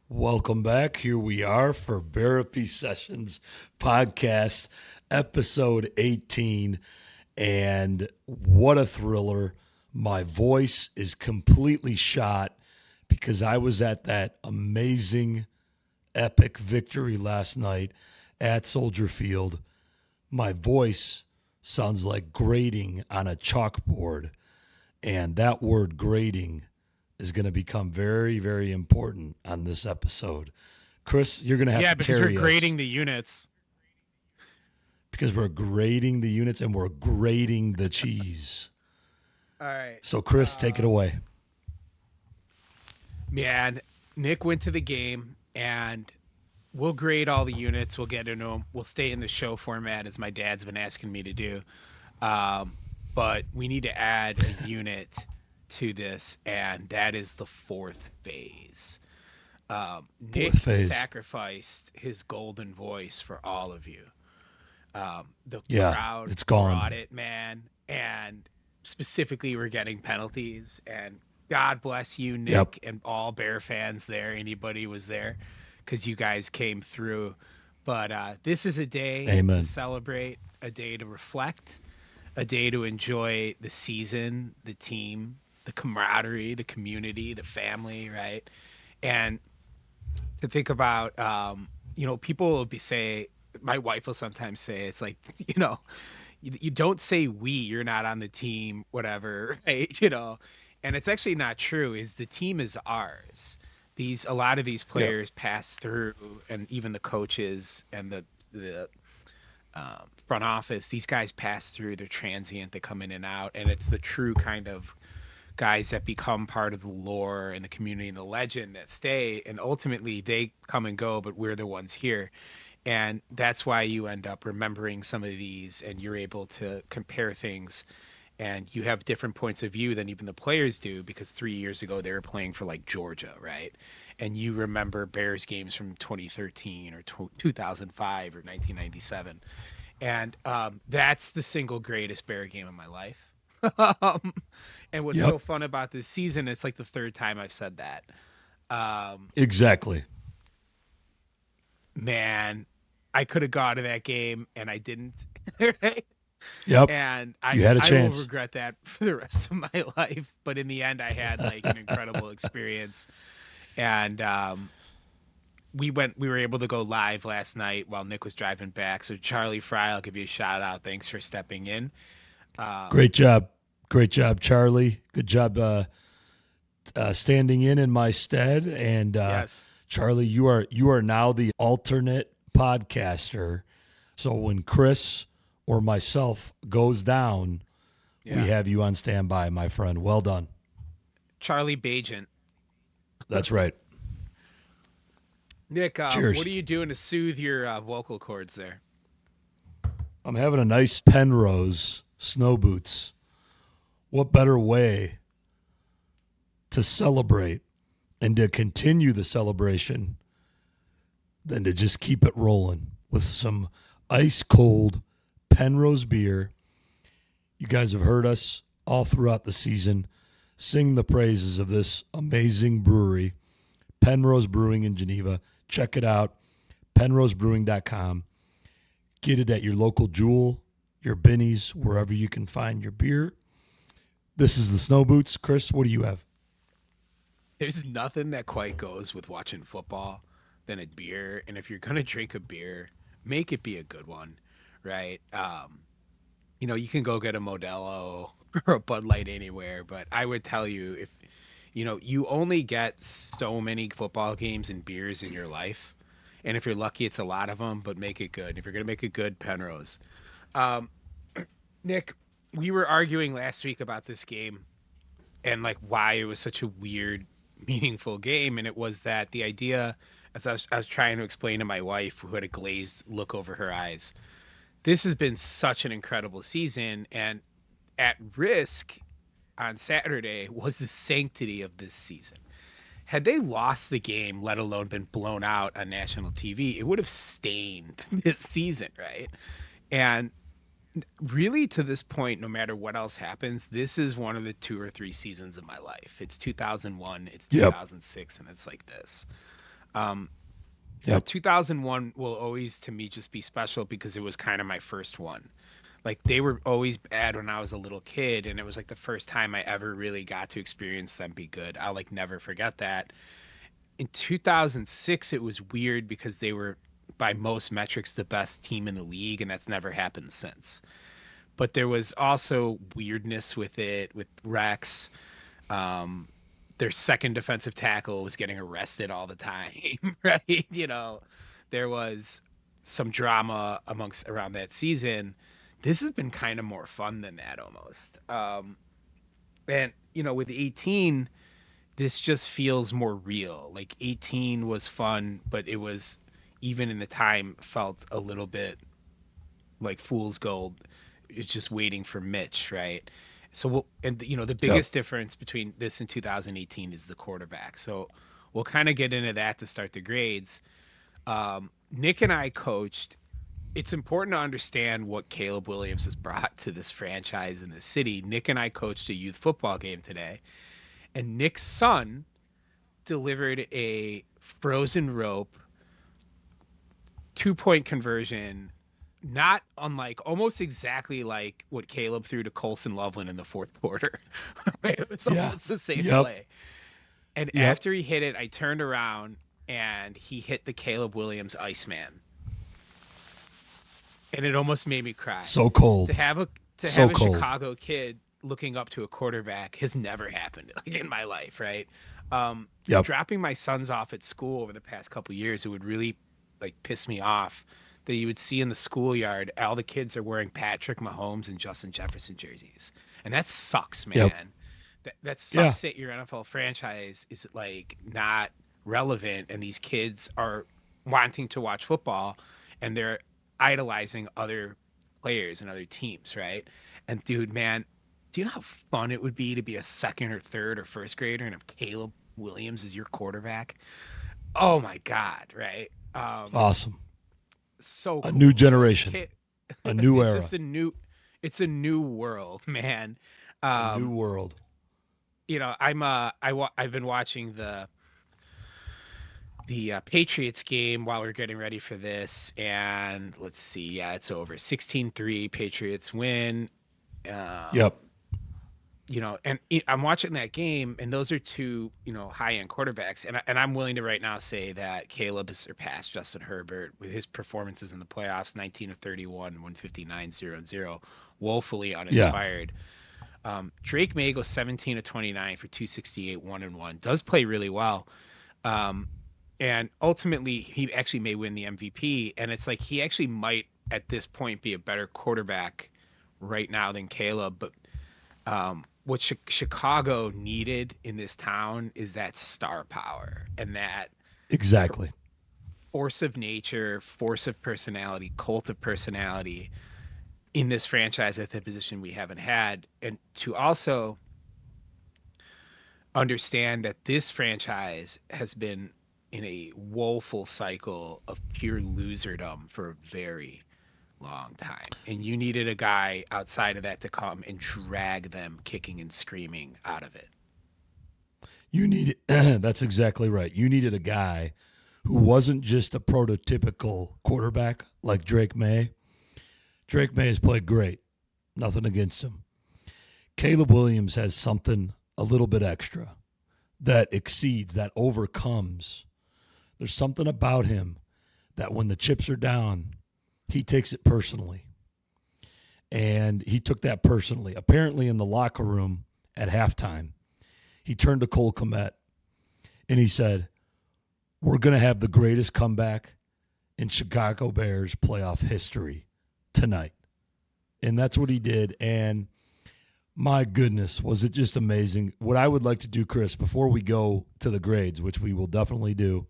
Welcome back. Here we are for Therapy Sessions podcast, episode 18. And what a thriller. My voice is completely shot because I was at that amazing, epic victory last night at Soldier Field. My voice sounds like grating on a chalkboard. And that word grating is going to become very, very important on this episode. Chris, you're going to have Yeah, to because we're carry us grading the units. because we're grading the units and we're grating the cheese. All right. So, Chris, take it away. Man, Nick went to the game and we'll grade all the units. We'll get into them. We'll stay in the show format as my dad's been asking me to do. Um, but we need to add a unit to this, and that is the fourth phase. Fourth Nick phase. sacrificed his golden voice for all of you. The Yeah, crowd it's brought gone. it, man, and specifically we're getting penalties. And God bless you, Yep. Nick, and all Bear fans there. Anybody was there, because you guys came through. But this is a day to Amen. celebrate, a day to reflect, a day to enjoy the season, the team, the camaraderie, the community, the family, right? And to think about, people will be say, my wife will sometimes say, it's like, you don't say we, you're not on the team, whatever, right? And it's actually not true. Is the team is ours. A lot of these Yep. players pass through, and even the coaches and the front office, these guys pass through. They're transient. They come in and out, and it's the true kind of guys that become part of the lore and the community and the legend that stay. And ultimately, they come and go, but we're the ones here. And that's why you end up remembering some of these, and you're able to compare things, and you have different points of view than even the players do, because 3 years ago they were playing for like Georgia, right? And you remember Bears games from 2013 or 2005 or 1997. And that's the single greatest Bear game of my life. um, and what's Yep. so fun about this season, it's like the third time I've said that. Um, Exactly. Man, I could have gone to that game and I didn't. Right? Yep. And I You had a I will chance. regret that for the rest of my life. But in the end, I had like an incredible experience. And we were able to go live last night while Nick was driving back. So Charlie Fry, I'll give you a shout out. Thanks for stepping in. Um, Great job. Great job, Charlie. Good job standing in my stead. And yes. Charlie, you are now the alternate podcaster. So when Chris or myself goes down, we Yeah. have you on standby, my friend. Well done. Charlie Bajent. That's right. Nick, what Cheers. are you doing to soothe your vocal cords there? I'm having a nice Penrose snow boots. What better way to celebrate and to continue the celebration than to just keep it rolling with some ice cold Penrose beer? You guys have heard us all throughout the season sing the praises of this amazing brewery, Penrose Brewing in Geneva. Check it out, penrosebrewing.com. Get it at your local Jewel, your Binnies, wherever you can find your beer. This is the Snow Boots. Chris, what do you have? There's nothing that quite goes with watching football than a beer. And if you're gonna drink a beer, make it be a good one, right? You can go get a Modelo or a Bud Light anywhere, but I would tell you, if you only get so many football games and beers in your life, and if you're lucky, it's a lot of them. But make it good. If you're gonna make it good, Penrose. Um, Nick, we were arguing last week about this game and like why it was such a weird, meaningful game. And it was that the idea, as I was trying to explain to my wife, who had a glazed look over her eyes, this has been such an incredible season. And at risk on Saturday was the sanctity of this season. Had they lost the game, let alone been blown out on national TV, it would have stained this season, right? And really, to this point, no matter what else happens, this is one of the two or three seasons of my life. It's 2001, it's Yep. 2006, and it's like this. Yep. 2001 will always to me just be special because it was kind of my first one. Like they were always bad when I was a little kid, and it was like the first time I ever really got to experience them be good. I'll like never forget that. In 2006, it was weird because they were by most metrics the best team in the league, and that's never happened since. But there was also weirdness with it, with Rex. Um, their second defensive tackle was getting arrested all the time, right? There was some drama amongst around that season. This has been kind of more fun than that almost. And with 18, this just feels more real. Like 18 was fun, but it was even in the time felt a little bit like fool's gold. It's just waiting for Mitch, right? So the Yep. biggest difference between this and 2018 is the quarterback. So we'll kind of get into that to start the grades. Nick and I coached. It's important to understand what Caleb Williams has brought to this franchise in the city. Nick and I coached a youth football game today, and Nick's son delivered a frozen rope 2-point conversion, not unlike almost exactly like what Caleb threw to Colson Loveland in the fourth quarter. It was Yeah. almost the same Yep. play. And Yep. after he hit it, I turned around and he hit the Caleb Williams Iceman. And it almost made me cry. So To cold. have a to So have a cold. Chicago kid looking up to a quarterback has never happened like in my life, right? Yep. Dropping my sons off at school over the past couple years, it would really like piss me off that you would see in the schoolyard all the kids are wearing Patrick Mahomes and Justin Jefferson jerseys, and that sucks, Yep. man. That Yeah. sucks that your NFL franchise is like not relevant, and these kids are wanting to watch football, and they're idolizing other players and other teams, right? And dude, man, do you know how fun it would be to be a second or third or first grader and have Caleb Williams as your quarterback? Oh my God, right? Awesome. So A new cool. So generation. A new it's era. just it's a new world, man. A new Um, world. I've been watching the Patriots game while we're getting ready for this, and let's see, yeah, it's over 16-3, Patriots win. Um, Yep. and I'm watching that game, and those are two, high-end quarterbacks, and I'm willing to right now say that Caleb has surpassed Justin Herbert with his performances in the playoffs, 19 of 31, 159, 0-0, woefully Yeah. uninspired. Drake May goes 17 of 29 for 268, 1-1, does play really well. Um, and ultimately, he actually may win the MVP, and it's like he actually might at this point be a better quarterback right now than Caleb, but what Chicago needed in this town is that star power and that Exactly. force of nature, force of personality, cult of personality in this franchise at the position we haven't had. And to also understand that this franchise has been in a woeful cycle of pure loserdom for a very long time. And you needed a guy outside of that to come and drag them kicking and screaming out of it. You need that's exactly right. You needed a guy who wasn't just a prototypical quarterback like Drake May. Drake May has played great. Nothing against him. Caleb Williams has something a little bit extra that exceeds, that overcomes. There's something about him that when the chips are down, he takes it personally. And he took that personally. Apparently, in the locker room at halftime, he turned to Cole Kmet and he said, "We're going to have the greatest comeback in Chicago Bears playoff history tonight." And that's what he did. And my goodness, was it just amazing. What I would like to do, Chris, before we go to the grades, which we will definitely do,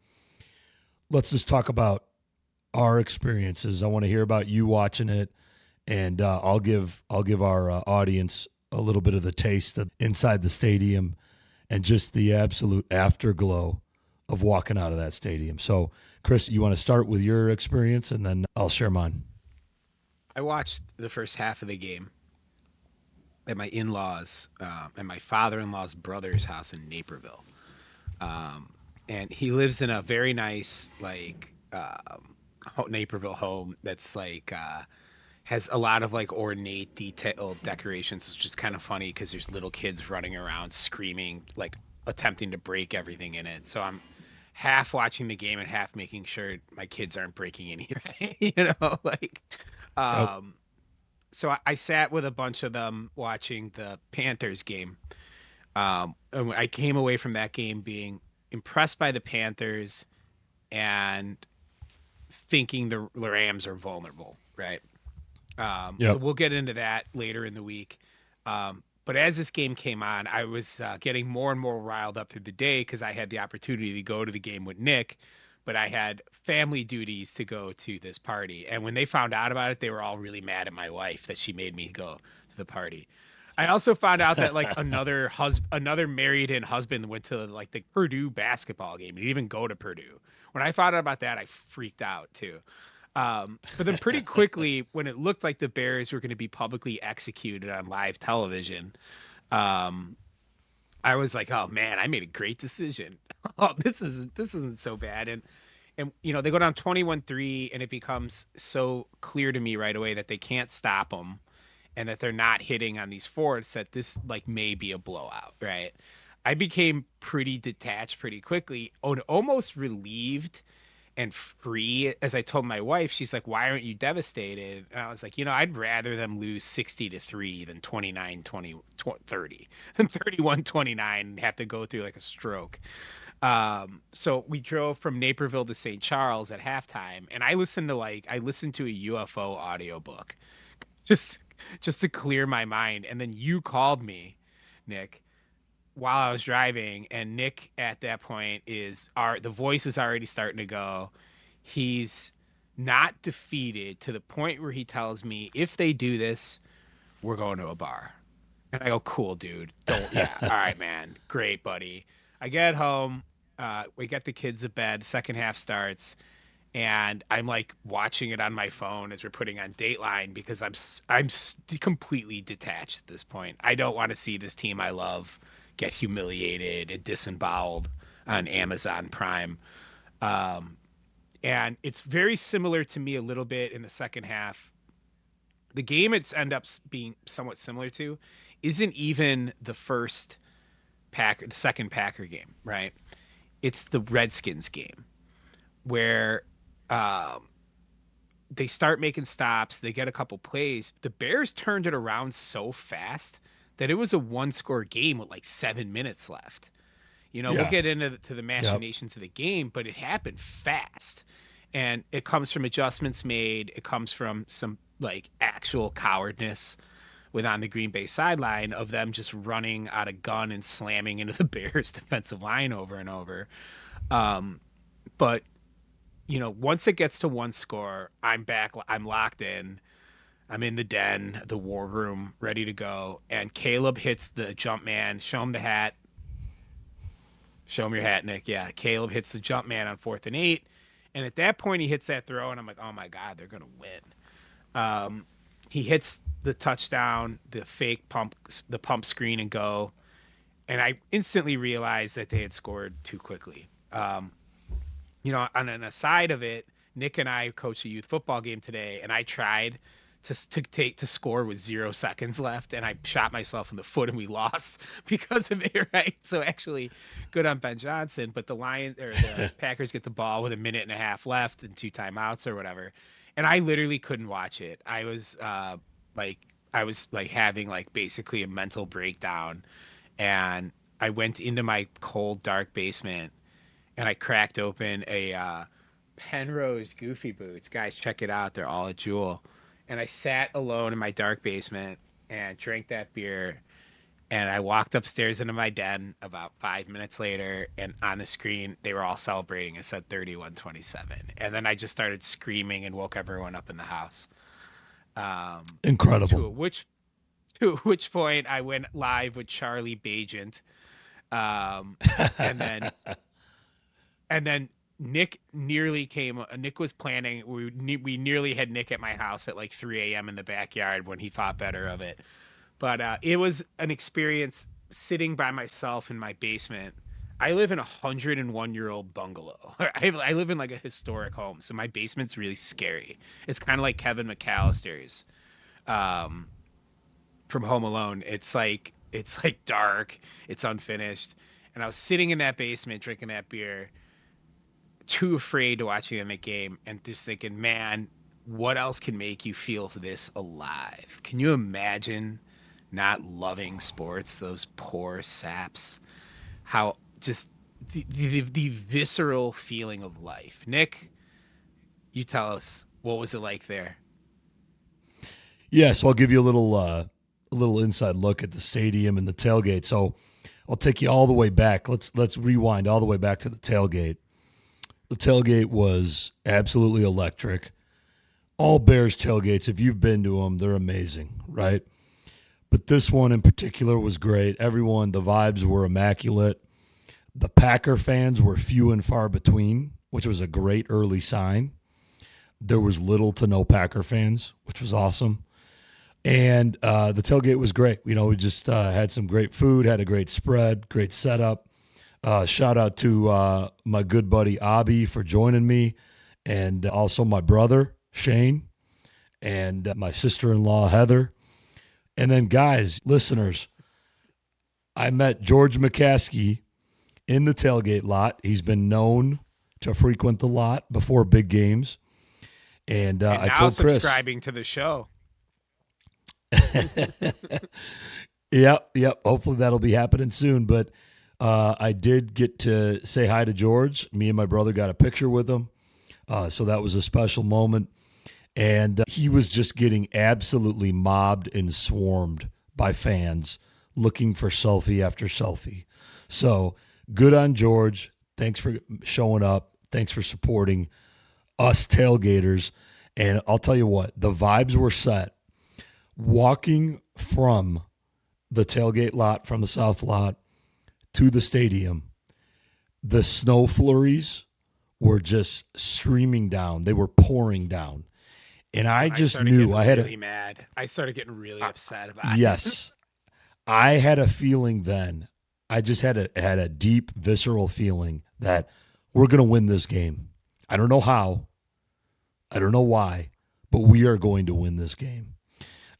let's just talk about our experiences. I want to hear about you watching it, and I'll give our audience a little bit of the taste of inside the stadium and just the absolute afterglow of walking out of that stadium. So, Chris, you want to start with your experience, and then I'll share mine. I watched the first half of the game at my in-laws and my father-in-law's brother's house in Naperville. Um, and he lives in a very nice like Naperville home that's like has a lot of like ornate detailed decorations, which is kind of funny because there's little kids running around screaming, like attempting to break everything in it. So I'm half watching the game and half making sure my kids aren't breaking any, right? Like, Yep. um, so I sat with a bunch of them watching the Panthers game. And I came away from that game being impressed by the Panthers and thinking the Rams are vulnerable, right? So Yep. we'll get into that later in the week. But as this game came on, I was getting more and more riled up through the day because I had the opportunity to go to the game with Nick, but I had family duties to go to this party. And when they found out about it, they were all really mad at my wife that she made me go to the party. I also found out that like another married in husband went to like the Purdue basketball game. He didn't even go to Purdue. When I found out about that, I freaked out too. But then pretty quickly, when it looked like the Bears were going to be publicly executed on live television, um, I was like, "Oh man, I made a great decision. Oh, this isn't so bad." And they go down 21-3, and it becomes so clear to me right away that they can't stop them, and that they're not hitting on these forwards. That this like may be a blowout, right? I became pretty detached pretty quickly, almost relieved and free. As I told my wife, she's like, "Why aren't you devastated?" And I was like, I'd rather them lose 60-3 than 29-20, 30, than 31-29 and have to go through like a stroke. So we drove from Naperville to St. Charles at halftime, and I listened to a UFO audiobook just just to clear my mind. And then you called me, Nick, while I was driving, and Nick at that point the voice is already starting to go. He's not defeated to the point where he tells me, if they do this, we're going to a bar. And I go, cool, dude. Don't, yeah. All right, man. Great, buddy. I get home. We get the kids to bed. Second half starts. And I'm like watching it on my phone as we're putting on Dateline because completely detached at this point. I don't want to see this team I love get humiliated and disemboweled on Amazon Prime. Um, and it's very similar to me a little bit in the second half. The game it's end up being somewhat similar to isn't even the second Packer game, right? It's the Redskins game where um, they start making stops. They get a couple plays. The Bears turned it around so fast that it was a one-score game with like 7 minutes left. We'll Yeah. get into the Yep. machinations of the game, but it happened fast. And it comes from adjustments made. It comes from some like actual cowardness with on the Green Bay sideline of them just running out of gun and slamming into the Bears defensive line over and over. Um, but once it gets to one score, I'm back. I'm locked in. I'm in the den, the war room, ready to go. And Caleb hits the jump man. Show him the hat. Show him your hat, Nick. Yeah, Caleb hits the jump man on 4th and 8. And at that point, he hits that throw, and I'm like, oh my God, they're going to win. Um, he hits the touchdown, the pump screen and go. And I instantly realized that they had scored too quickly. On an aside of it, Nick and I coached a youth football game today, and I tried to score with 0 seconds left, and I shot myself in the foot, and we lost because of it. Right? So actually, good on Ben Johnson, but the Packers get the ball with a minute and a half left and two timeouts or whatever, and I literally couldn't watch it. Like I was like having like basically a mental breakdown, and I went into my cold dark basement and I cracked open a Penrose Goofy Boots. Guys, check it out. They're all a jewel. And I sat alone in my dark basement and drank that beer. And I walked upstairs into my den about 5 minutes later, and on the screen, they were all celebrating. It said 31-27. And then I just started screaming and woke everyone up in the house. Um, Incredible. to which to which point I went live with Charlie Bajent. Um, and then and then Nick nearly came. Nick was planning. We nearly had Nick at my house at like 3 a.m. in the backyard when he thought better of it. But it was an experience sitting by myself in my basement I live in a 101-year-old bungalow. I live in like a historic home, so my basement's really scary. It's kind of like Kevin McAllister's um, from Home Alone. It's like dark, it's unfinished, and I was sitting in that basement drinking that beer, too afraid to watch the end of the game, and just thinking, man, what else can make you feel this alive? Can you imagine not loving sports? Those poor saps. How just the visceral feeling of life. Nick, you tell us, what was it like there? Yeah, so I'll give you a little inside look at the stadium and the tailgate. So I'll take you all the way back. Let's rewind all the way back to the tailgate. The tailgate was absolutely electric. All Bears tailgates, if you've been to them, they're amazing, right? But this one in particular was great. Everyone, the vibes were immaculate. The Packer fans were few and far between, which was a great early sign. There was little to no Packer fans, which was awesome. And the tailgate was great. You know, we just had some great food, had a great spread, great setup. Shout out to my good buddy Abby for joining me, and also my brother Shane, and my sister-in-law Heather. And then, guys, listeners, I met George McCaskey in the tailgate lot. He's been known to frequent the lot before big games. And And I now told Chris, subscribing to the show. yep. Hopefully that'll be happening soon. But I did get to say hi to George. Me and my brother got a picture with him. So that was a special moment. And he was just getting absolutely mobbed and swarmed by fans looking for selfie after selfie. So good on George. Thanks for showing up. Thanks for supporting us tailgaters. And I'll tell you what, the vibes were set. Walking from the tailgate lot, from the south lot to the stadium, the snow flurries were just streaming down. They were pouring down. And I just started knew getting I had really mad. I started getting really upset about it. yes, I had a feeling then. I just had a deep visceral feeling that we're going to win this game. I don't know how. I don't know why, but we are going to win this game.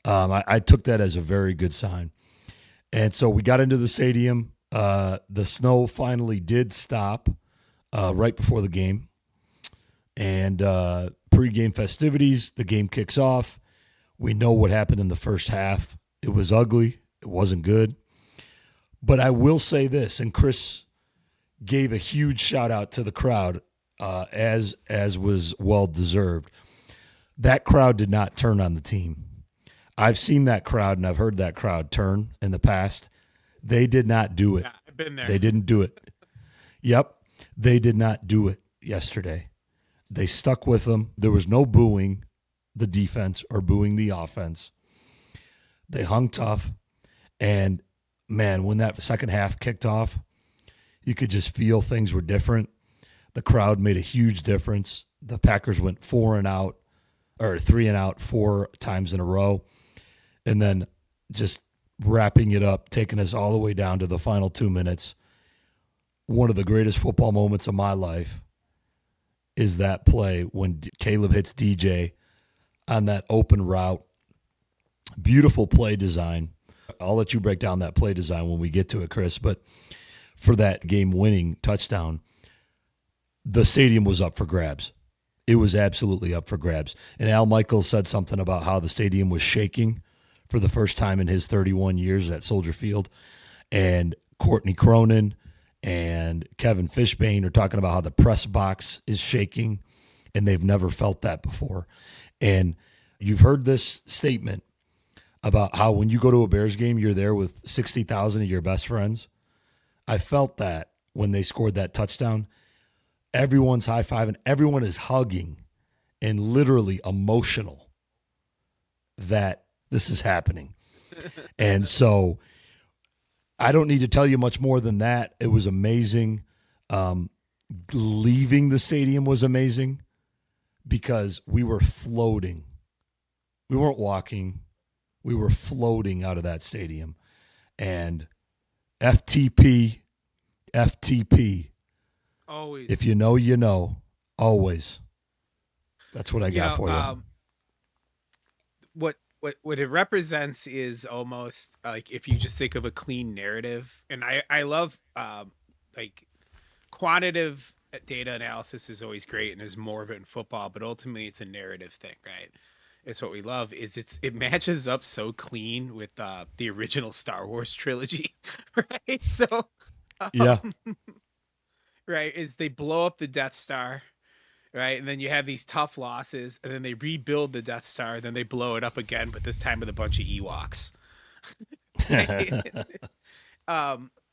I took that as a very good sign. And so we got into the stadium. The snow finally did stop right before the game. And pregame festivities, the game kicks off. We know what happened in the first half. It was ugly. It wasn't good. But I will say this, and Chris gave a huge shout out to the crowd, as was well deserved. That crowd did not turn on the team. I've seen that crowd and I've heard that crowd turn in the past. They did not do it. Yeah, I've been there. They didn't do it. Yep. They did not do it yesterday. They stuck with them. There was no booing the defense or booing the offense. They hung tough. And, man, when that second half kicked off, you could just feel things were different. The crowd made a huge difference. The Packers went 3 and out 4 times in a row. And then just wrapping it up, taking us all the way down to the final 2 minutes. One of the greatest football moments of my life is that play when Caleb hits DJ on that open route. Beautiful play design. I'll let you break down that play design when we get to it, Chris. But for that game-winning touchdown, the stadium was up for grabs. It was absolutely up for grabs. And Al Michaels said something about how the stadium was shaking for the first time in his 31 years at Soldier Field. And Courtney Cronin and Kevin Fishbane are talking about how the press box is shaking, and they've never felt that before. And you've heard this statement about how when you go to a Bears game, you're there with 60,000 of your best friends. I felt that when they scored that touchdown. Everyone's high-fiving. Everyone is hugging and literally emotional that this is happening. And so I don't need to tell you much more than that. It was amazing. Leaving the stadium was amazing because we were floating. We weren't walking. We were floating out of that stadium. And FTP, FTP. Always. If you know, you know. Always. That's what I You got know, for you. what it represents is almost like if you just think of a clean narrative, and I love like quantitative data analysis is always great, and there's more of it in football, but ultimately it's a narrative thing, right? It's what we love is it matches up so clean with the original Star Wars trilogy, right? So, Yeah. um, right, is they blow up the Death Star, right? And then you have these tough losses, and then they rebuild the Death Star, then they blow it up again, but this time with a bunch of Ewoks. Right?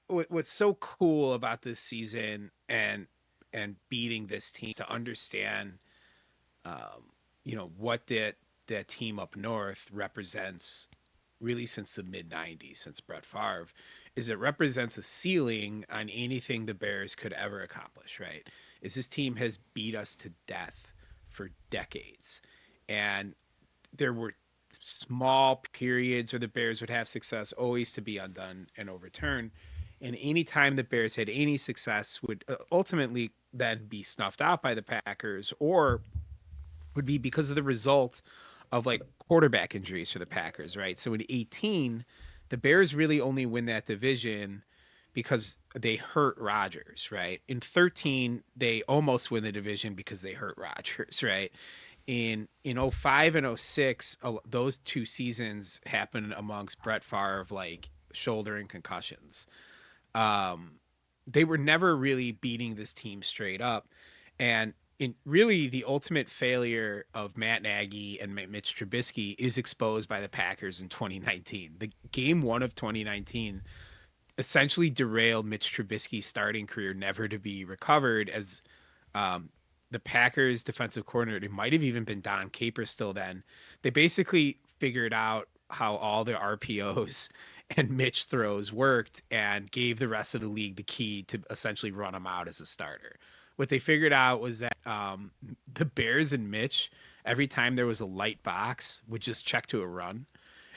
What's so cool about this season and beating this team to understand, um, what that team up north represents really since the mid 90s, since Brett Favre, is it represents a ceiling on anything the Bears could ever accomplish, right? Is this team has beat us to death for decades. And there were small periods where the Bears would have success, always to be undone and overturned. And any time the Bears had any success would ultimately then be snuffed out by the Packers, or would be because of the result of like quarterback injuries for the Packers, right? So in 18, the Bears really only win that division because they hurt Rodgers, right? In 13, they almost win the division because they hurt Rodgers, right? In 05 and 06, those two seasons happened amongst Brett Favre like shoulder and concussions. Um, they were never really beating this team straight up, and in really the ultimate failure of Matt Nagy and Mitch Trubisky is exposed by the Packers in 2019. The game one of 2019 essentially derailed Mitch Trubisky's starting career, never to be recovered, as um, the Packers defensive coordinator, it might have even been Don Capers still then. They basically figured out how all the RPOs and Mitch throws worked and gave the rest of the league the key to essentially run him out as a starter. What they figured out was that the Bears and Mitch, every time there was a light box, would just check to a run.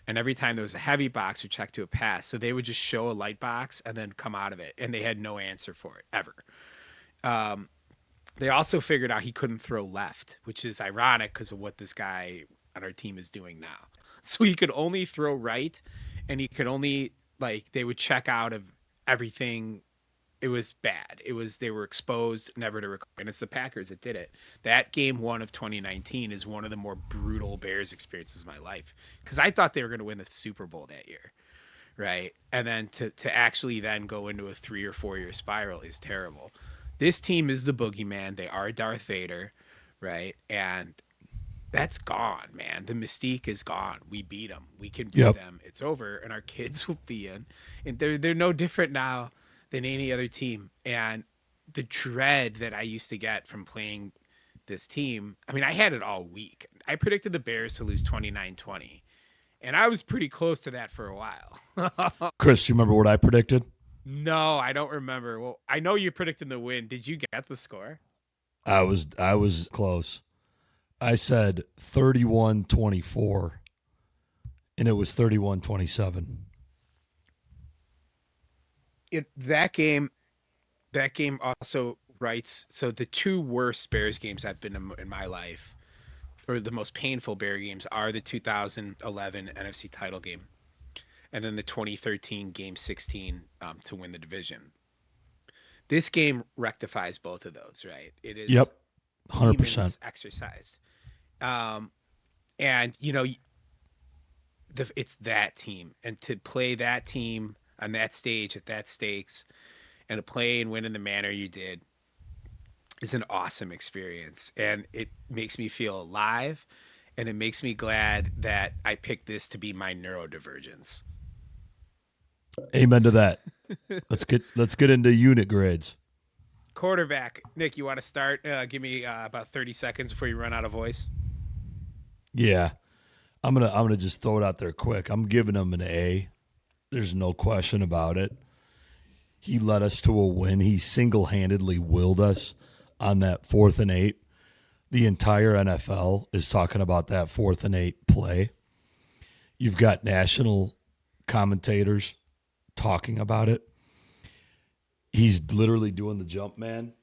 And every time there was a heavy box, would check to a pass. So they would just show a light box and then come out of it. And they had no answer for it ever. Um, they also figured out he couldn't throw left, which is ironic because of what this guy on our team is doing now. So he could only throw right, and he could only like they would check out of everything. It was bad. It was they were exposed, never to recover. And it's the Packers that did it. That game one of 2019 is one of the more brutal Bears experiences of my life because I thought they were going to win the Super Bowl that year, right? And then to actually then go into a 3 or 4 year spiral is terrible. This team is the boogeyman. They are Darth Vader, right? And that's gone, man. The mystique is gone. We beat them. We can beat Yep. them. It's over, and our kids will be in. And they're no different now than any other team. And the dread that I used to get from playing this team, I mean, I had it all week. I predicted the Bears to lose 29-20, and I was pretty close to that for a while. Chris, you remember what I predicted? No, I don't remember. Well, I know you predicted the win. Did you get the score? I was close. I said 31-24, and it was 31-27. That game also writes. So the two worst Bears games I've been in my life, or the most painful Bear games, are the 2011 NFC title game, and then the 2013 Game 16 to win the division. This game rectifies both of those, right? It is Yep. 100%. demons exercised, um, and it's that team, and to play that team on that stage at that stakes, and to play and win in the manner you did is an awesome experience, and it makes me feel alive, and it makes me glad that I picked this to be my neurodivergence. Amen to that. Let's get into unit grades. Quarterback, Nick, you want to start? Give me about 30 seconds before you run out of voice. Yeah. I'm gonna just throw it out there quick. I'm giving him an A. There's no question about it. He led us to a win. He single-handedly willed us on that 4th and 8. The entire NFL is talking about that 4th and 8 play. You've got national commentators talking about it. he's literally doing the jump man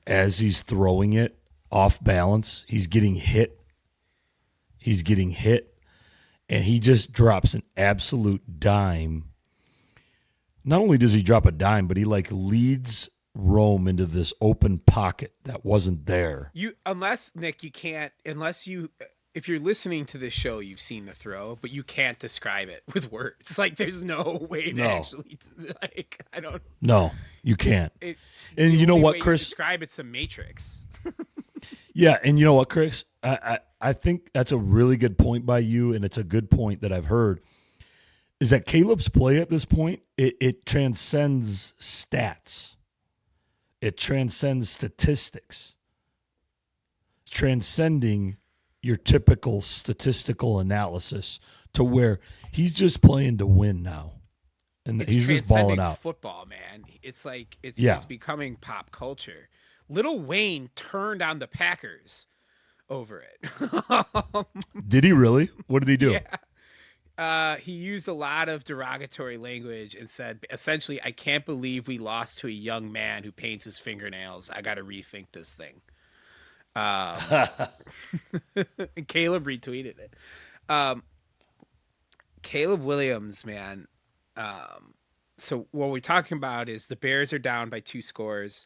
as he's throwing it off balance. He's getting hit. And he just drops an absolute dime. Not only does he drop a dime, but he like leads Rome into this open pocket that wasn't there. Unless Nick, you can't, if you're listening to this show, you've seen the throw, but you can't describe it with words. Like, there's no way to actually, like, I don't. No, you can't. And you know what, Chris? Describe it's a matrix. Yeah, and you know what, Chris? I think that's a really good point by you, and it's a good point that I've heard, is that Caleb's play at this point, it transcends stats. It transcends statistics. It's transcending your typical statistical analysis to where he's just playing to win now. And he's just balling out. Football, man. It's like it's becoming pop culture. Lil Wayne turned on the Packers over it. Did he really? What did he do? Yeah. He used a lot of derogatory language and said, essentially, I can't believe we lost to a young man who paints his fingernails. I got to rethink this thing. And Caleb retweeted it. Caleb Williams, man. So what we're talking about is the Bears are down by 2 scores.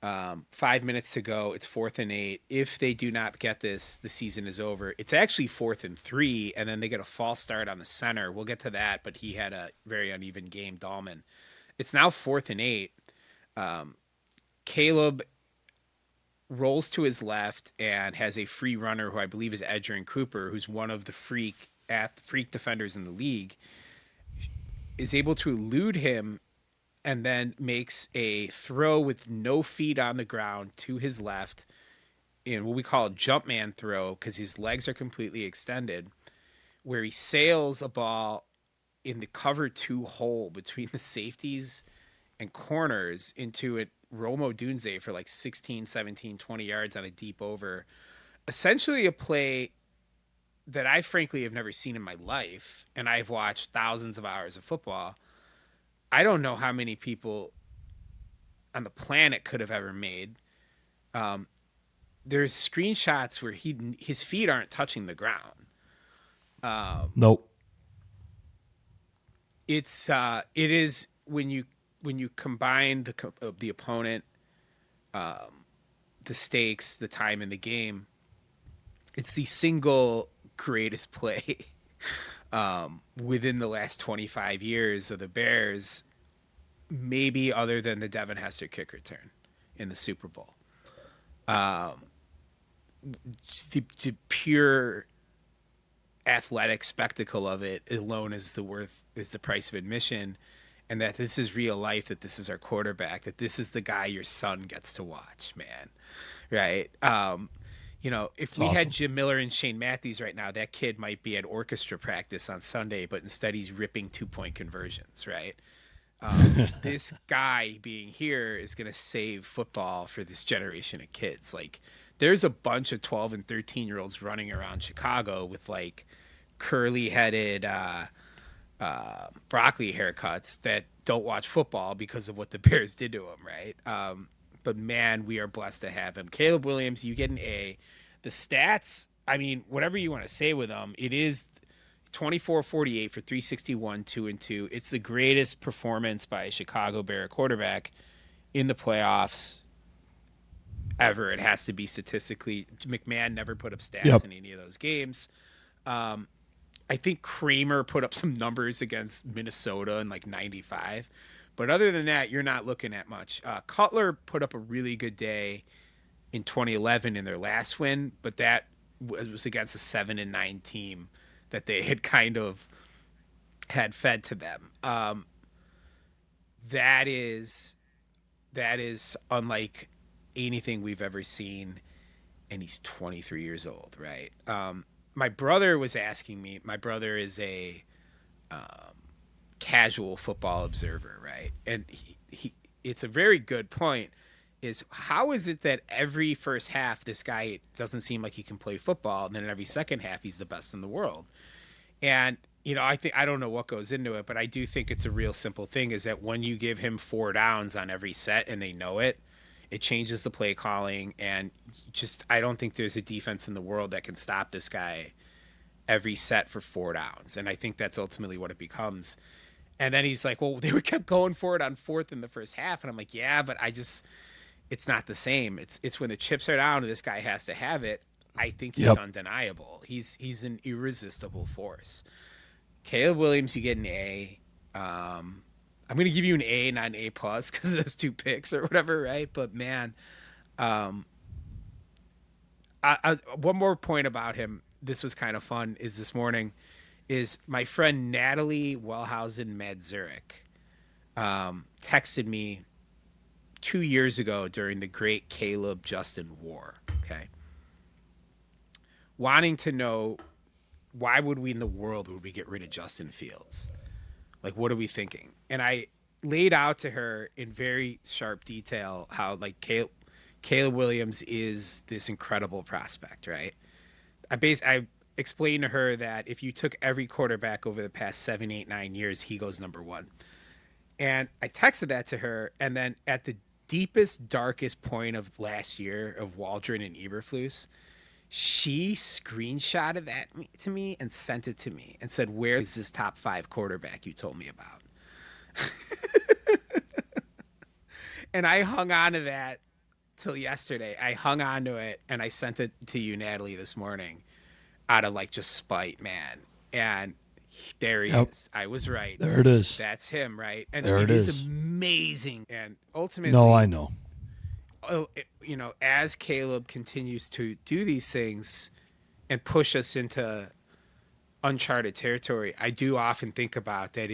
5 minutes to go. It's 4th and 8. If they do not get this, the season is over. It's actually 4th and 3, and then they get a false start on the center. We'll get to that, but he had a very uneven game, Dahlman. It's now 4th and 8. Caleb rolls to his left and has a free runner who I believe is Edgerrin Cooper, who's one of the freak defenders in the league, is able to elude him and then makes a throw with no feet on the ground to his left in what we call a jump man throw because his legs are completely extended, where he sails a ball in the cover 2 hole between the safeties and corners into it. Rome Odunze for like 16, 17, 20 yards on a deep over. Essentially a play that I frankly have never seen in my life, and I've watched thousands of hours of football. I don't know how many people on the planet could have ever made. There's screenshots where his feet aren't touching the ground. Nope. It is when you combine the opponent, the stakes, the time in the game, it's the single greatest play within the last 25 years of the Bears, maybe other than the Devin Hester kick return in the Super Bowl. The pure athletic spectacle of it alone is the price of admission, and that this is real life, that this is our quarterback, that this is the guy your son gets to watch, man. Right? If we had Jim Miller and Shane Matthews right now, that kid might be at orchestra practice on Sunday, but instead he's ripping 2-point conversions, right? This guy being here is going to save football for this generation of kids. Like, there's a bunch of 12 and 13-year-olds running around Chicago with, like, curly-headed broccoli haircuts that don't watch football because of what the Bears did to them, right? But, man, we are blessed to have him. Caleb Williams, you get an A. The stats, I mean, whatever you want to say with them, it is 24-48 for 361, 2-2. It's the greatest performance by a Chicago Bear quarterback in the playoffs ever. It has to be statistically. McMahon never put up stats in any of those games. I think Kramer put up some numbers against Minnesota in like 95. But other than that, you're not looking at much. Cutler put up a really good day in 2011 in their last win, but that was against a 7-9 team that they had kind of had fed to them. That is unlike anything we've ever seen, and he's 23 years old, right? My brother was asking me. My brother is a casual football observer, right? And he it's a very good point, is how is it that every first half this guy doesn't seem like he can play football, and then in every second half he's the best in the world? And I don't know what goes into it, but I do think it's a real simple thing is that when you give him 4 downs on every set and they know it, it changes the play calling. And just, I don't think there's a defense in the world that can stop this guy every set for 4 downs. And I think that's ultimately what it becomes. And then he's like, well, they were kept going for it on fourth in the first half. And I'm like, yeah, but it's not the same. It's when the chips are down and this guy has to have it. I think he's undeniable. He's an irresistible force. Caleb Williams, you get an A. I'm going to give you an A, not an A plus, because of those 2 picks or whatever, right? But man, one more point about him. This was kind of fun. Is this morning, is my friend Natalie Wellhausen Madzurek texted me 2 years ago during the great Caleb Justin war. Okay, wanting to know, why would we in the world would we get rid of Justin Fields? Like, what are we thinking? And I laid out to her in very sharp detail how like Caleb Williams is this incredible prospect, right? I explained to her that if you took every quarterback over the past 7, 8, 9 years, he goes number 1. And I texted that to her, and then at the deepest, darkest point of last year of Waldron and Eberflus, she screenshotted that to me and sent it to me and said, where is this top 5 quarterback you told me about? And I hung on to that till yesterday. I hung on to it and I sent it to you, Natalie, this morning out of like just spite, man. And there he is. I was right. There it is. That's him, right? And there it is. Amazing. And ultimately, no, I know. As Caleb continues to do these things and push us into uncharted territory, I do often think about that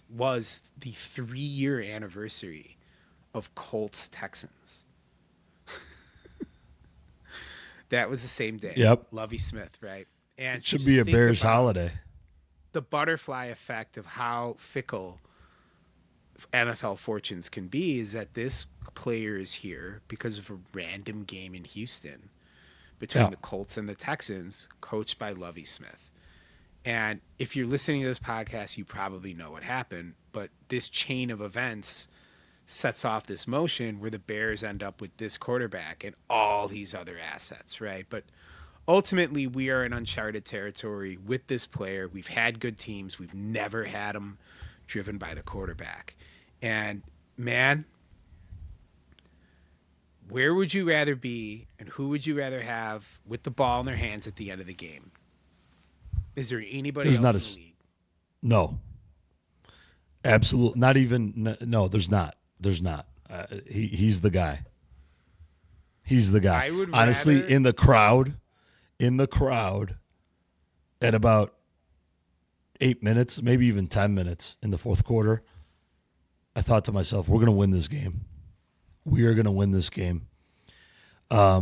was the 3-year anniversary of Colts Texans. That was the same day. Yep. Lovie Smith, right? And it should be a Bears holiday. The butterfly effect of how fickle NFL fortunes can be is that this player is here because of a random game in Houston between the Colts and the Texans, coached by Lovie Smith. And if you're listening to this podcast, you probably know what happened, but this chain of events sets off this motion where the Bears end up with this quarterback and all these other assets, right? But ultimately, we are in uncharted territory with this player. We've had good teams. We've never had them driven by the quarterback. And, man, where would you rather be and who would you rather have with the ball in their hands at the end of the game? Is there anybody else in the league? No. Absolutely. Not even. No, there's not. There's not. He's the guy. He's the guy. Honestly, in the crowd, at about 8 minutes, maybe even 10 minutes in the fourth quarter, I thought to myself, we're going to win this game. We are going to win this game. I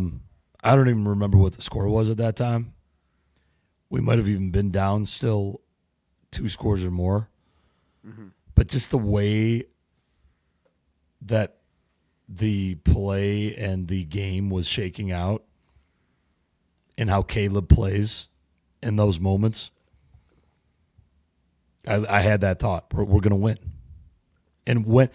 don't even remember what the score was at that time. We might have even been down still 2 scores or more. Mm-hmm. But just the way that the play and the game was shaking out and how Caleb plays in those moments, I had that thought. We're going to win. And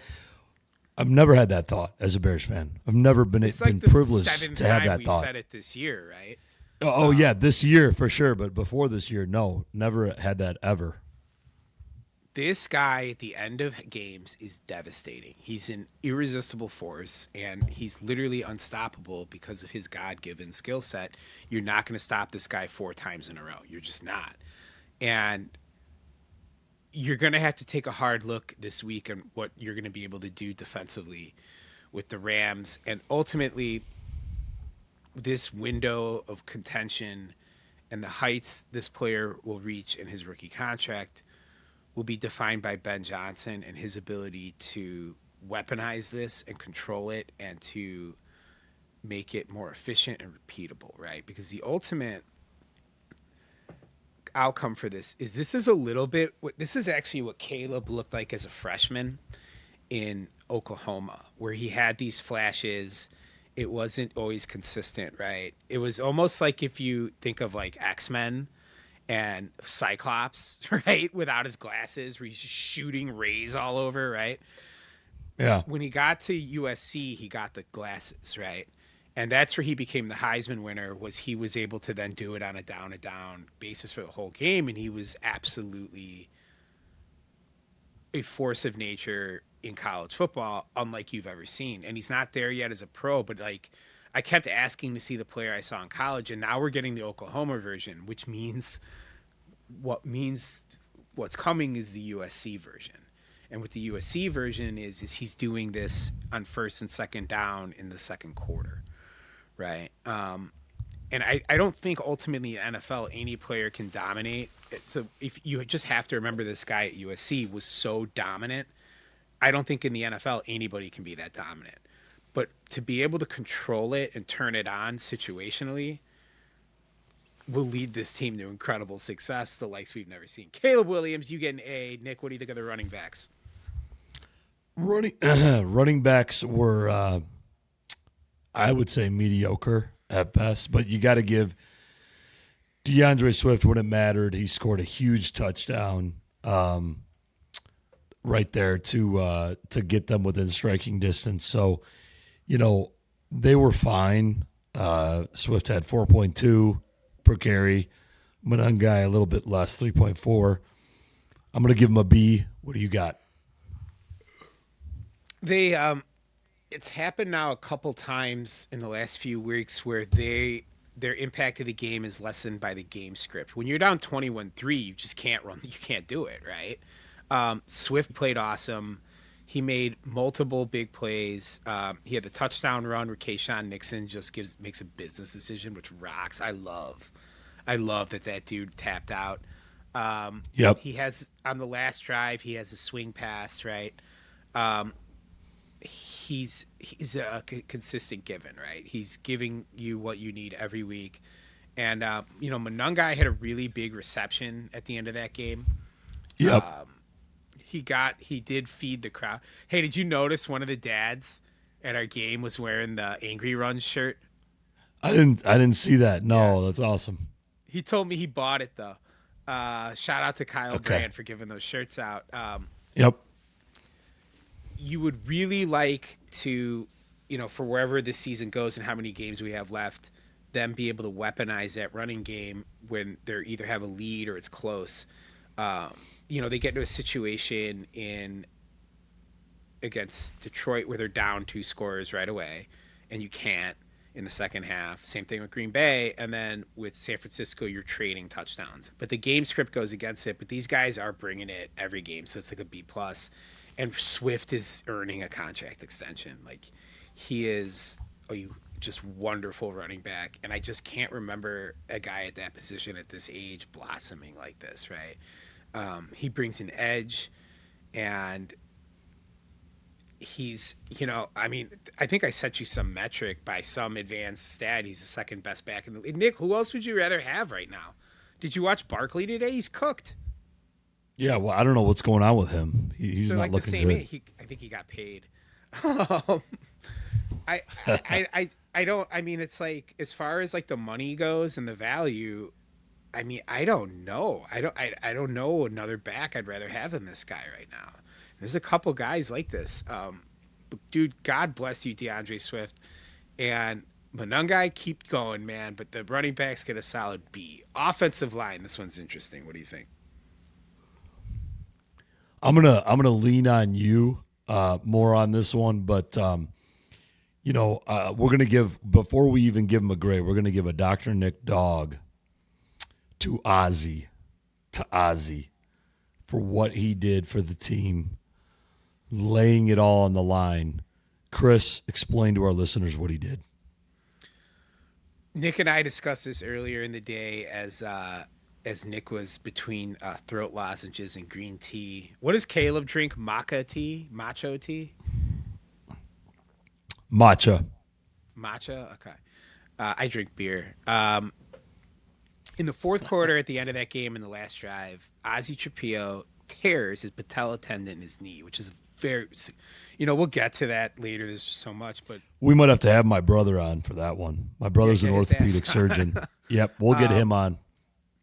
I've never had that thought as a Bears fan. I've never been privileged to have that thought. Said it this year, right? Oh, yeah, this year for sure. But before this year, no, never had that ever. This guy at the end of games is devastating. He's an irresistible force, and he's literally unstoppable because of his God-given skill set. You're not going to stop this guy 4 times in a row. You're just not. And you're going to have to take a hard look this week on what you're going to be able to do defensively with the Rams. And ultimately, this window of contention and the heights this player will reach in his rookie contract will be defined by Ben Johnson and his ability to weaponize this and control it and to make it more efficient and repeatable, right? Because the ultimate outcome for this is a little bit, this is actually what Caleb looked like as a freshman in Oklahoma, where he had these flashes. It wasn't always consistent, right? It was almost like if you think of like X-Men and Cyclops, right, without his glasses, where he's just shooting rays all over, right? Yeah. When he got to USC, he got the glasses, right? And that's where he became the Heisman winner. Was he was able to then do it on a down basis for the whole game, and he was absolutely a force of nature in college football, unlike you've ever seen. And he's not there yet as a pro, but like I kept asking to see the player I saw in college, and now we're getting the Oklahoma version, which means what's coming is the USC version. And what the USC version is he's doing this on first and second down in the second quarter, right? And I don't think ultimately in NFL any player can dominate. So if you just have to remember this guy at USC was so dominant, I don't think in the NFL anybody can be that dominant. But to be able to control it and turn it on situationally will lead this team to incredible success, the likes we've never seen. Caleb Williams, you get an A. Nick, what do you think of the running backs? Running backs were, I would say, mediocre at best, but you got to give DeAndre Swift when it mattered. He scored a huge touchdown right there to get them within striking distance. So, they were fine. Swift had 4.2 per carry. Monangai a little bit less, 3.4. I'm going to give him a B. What do you got? It's happened now a couple times in the last few weeks where their impact of the game is lessened by the game script. When you're down 21-3, you just can't run. You can't do it, right? Swift played awesome. He made multiple big plays. He had the touchdown run where Kayshawn Nixon just makes a business decision, which rocks. I love that dude tapped out. Yep. He has on the last drive, he has a swing pass, right? He's a consistent given, right? He's giving you what you need every week. And, Monangai had a really big reception at the end of that game. Yep. He did feed the crowd. Hey, did you notice one of the dads at our game was wearing the Angry Run shirt? I didn't see that. No, yeah. That's awesome. He told me he bought it though. Shout out to Kyle Grant for giving those shirts out. Yep. You would really like to, for wherever this season goes and how many games we have left, them be able to weaponize that running game when they either have a lead or it's close. They get into a situation against Detroit where they're down 2 scores right away, and you can't in the second half. Same thing with Green Bay, and then with San Francisco, you're trading touchdowns. But the game script goes against it. But these guys are bringing it every game, so it's like a B+. And Swift is earning a contract extension. Like he is a just wonderful running back, and I just can't remember a guy at that position at this age blossoming like this, right? He brings an edge, and he's, I think I sent you some metric by some advanced stat. He's the second best back in the league. Nick, who else would you rather have right now? Did you watch Barkley today? He's cooked. Yeah, well, I don't know what's going on with him. He's not like looking the same good. Age. I think he got paid. I don't. I mean, it's like as far as like the money goes and the value. I mean, I don't know. I don't know another back I'd rather have than this guy right now. There's a couple guys like this. Dude, God bless you, DeAndre Swift. And Monangai, keep going, man. But the running backs get a solid B. Offensive line, this one's interesting. What do you think? I'm gonna lean on you more on this one, but we're gonna give, before we even give him a grade, we're gonna give a Dr. Nick Dog to Ozzie for what he did for the team, laying it all on the line. Chris, explain to our listeners what he did. Nick and I discussed this earlier in the day as Nick was between throat lozenges and green tea. What does Caleb drink? Macho tea? Matcha. Okay. I drink beer. In the fourth quarter, at the end of that game in the last drive, Ozzie Trapillo tears his patella tendon in his knee, which is very, we'll get to that later. There's so much, but we might have to have my brother on for that one. My brother's an orthopedic surgeon. Yep, we'll get him on.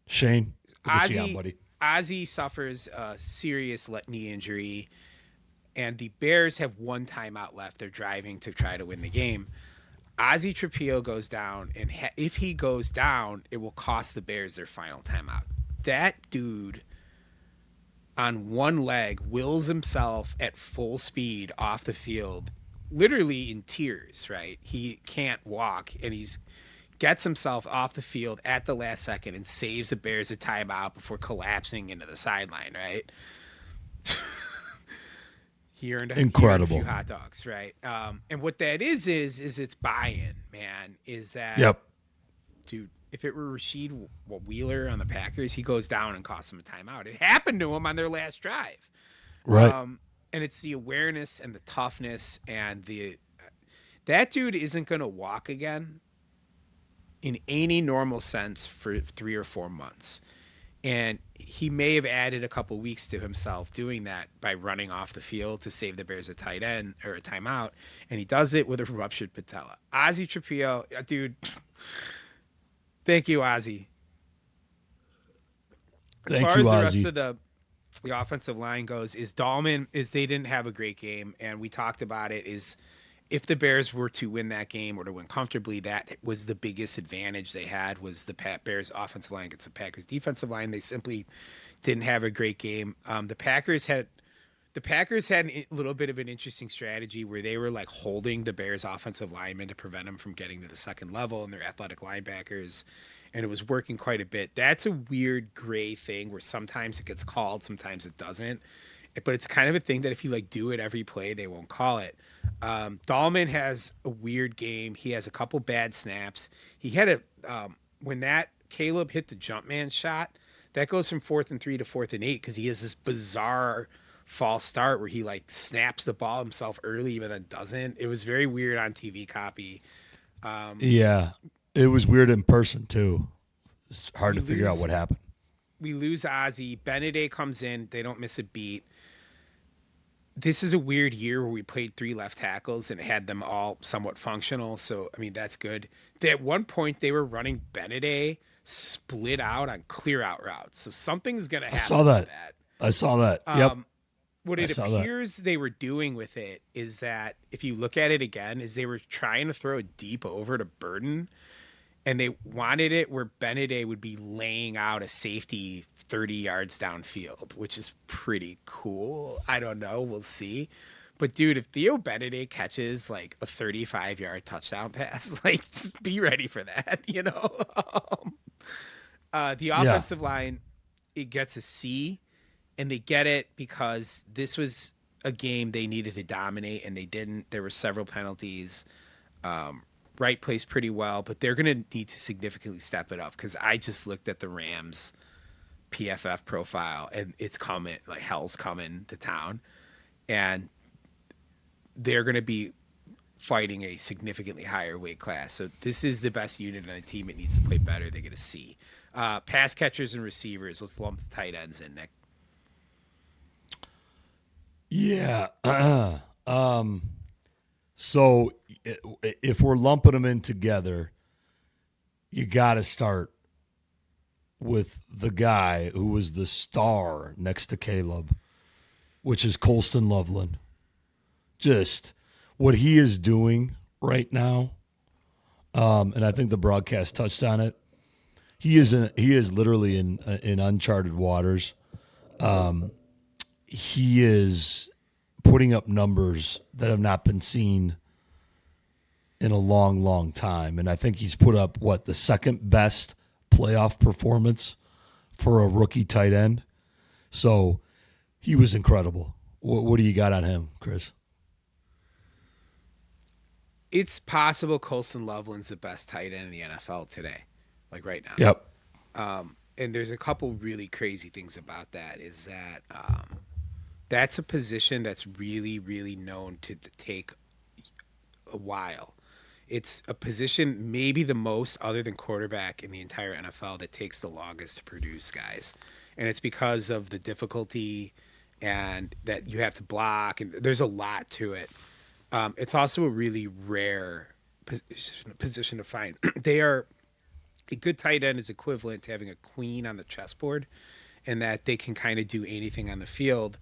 Shane? Put the G on, Ozzy buddy. Ozzy suffers a serious knee injury, and the Bears have one timeout left. They're driving to try to win the game. Ozzy Trapillo goes down, and if he goes down, it will cost the Bears their final timeout. That dude on one leg wills himself at full speed off the field, literally in tears, right? He can't walk, and he's gets himself off the field at the last second and saves the Bears a timeout before collapsing into the sideline, right? He earned Incredible. a few hot dogs, right? And what that is it's buy-in, man. Is that, Yep. dude, if it were Rashid Wheeler on the Packers, he goes down and costs them a timeout. It happened to him on their last drive. Right. And it's the awareness and the toughness and that dude isn't going to walk again in any normal sense for 3 or 4 months. And he may have added a couple weeks to himself doing that by running off the field to save the Bears a tight end or a timeout. And he does it with a ruptured patella. Ozzy Trapillo, dude, thank you, Ozzy. As Thank far you, as the Ozzy. rest of the offensive line goes, is Dahlman, is they didn't have a great game. And we talked about it, is if the Bears were to win that game or to win comfortably, that was the biggest advantage they had, was the Bears offensive line against the Packers defensive line. They simply didn't have a great game. The Packers had a little bit of an interesting strategy where they were like holding the Bears offensive linemen to prevent them from getting to the second level, and their athletic linebackers, and it was working quite a bit. That's a weird gray thing where sometimes it gets called, sometimes it doesn't. But it's kind of a thing that if you like do it every play, they won't call it. Dahlman has a weird game. He has a couple bad snaps. He had when that Caleb hit the jump man shot, that goes from 4th and 3 to 4th and 8 because he has this bizarre false start where he like snaps the ball himself early but then doesn't. It was very weird on TV copy. Yeah. It was weird in person, too. It's hard to figure out what happened. We lose Ozzy. Beneday comes in. They don't miss a beat. This is a weird year where we played 3 left tackles and had them all somewhat functional. So, I mean, that's good. At one point, they were running Beneday split out on clear out routes. So something's going to happen. I saw that. Yep. What it appears they were doing with it is that if you look at it again, is they were trying to throw it deep over to Burden, and they wanted it where Beneday would be laying out a safety 30 yards downfield, which is pretty cool. I don't know. We'll see. But, dude, if Theo Beneday catches, like, a 35-yard touchdown pass, like, just be ready for that, you know? The offensive line, it gets a C, and they get it because this was a game they needed to dominate, and they didn't. There were several penalties. Wright plays pretty well, but they're going to need to significantly step it up because I just looked at the Rams PFF profile and it's coming, like hell's coming to town, and they're going to be fighting a significantly higher weight class. So this is the best unit on a team. It needs to play better. They get a C. Pass catchers and receivers. Let's lump the tight ends in, Nick. Yeah. So if we're lumping them in together, you got to start with the guy who was the star next to Caleb, which is Colston Loveland. Just what he is doing right now, and I think the broadcast touched on it. He is literally in uncharted waters. He is putting up numbers that have not been seen in a long, long time. And I think he's put up, the second best playoff performance for a rookie tight end. So he was incredible. What do you got on him, Chris? It's possible Colston Loveland's the best tight end in the NFL today, like right now. Yep. And there's a couple really crazy things about that, is that that's a position that's really, really known to take a while. It's a position, maybe the most, other than quarterback, in the entire NFL that takes the longest to produce guys. And it's because of the difficulty and that you have to block, and there's a lot to it. It's also a really rare position to find. They are A good tight end is equivalent to having a queen on the chessboard, and that they can kind of do anything on the field.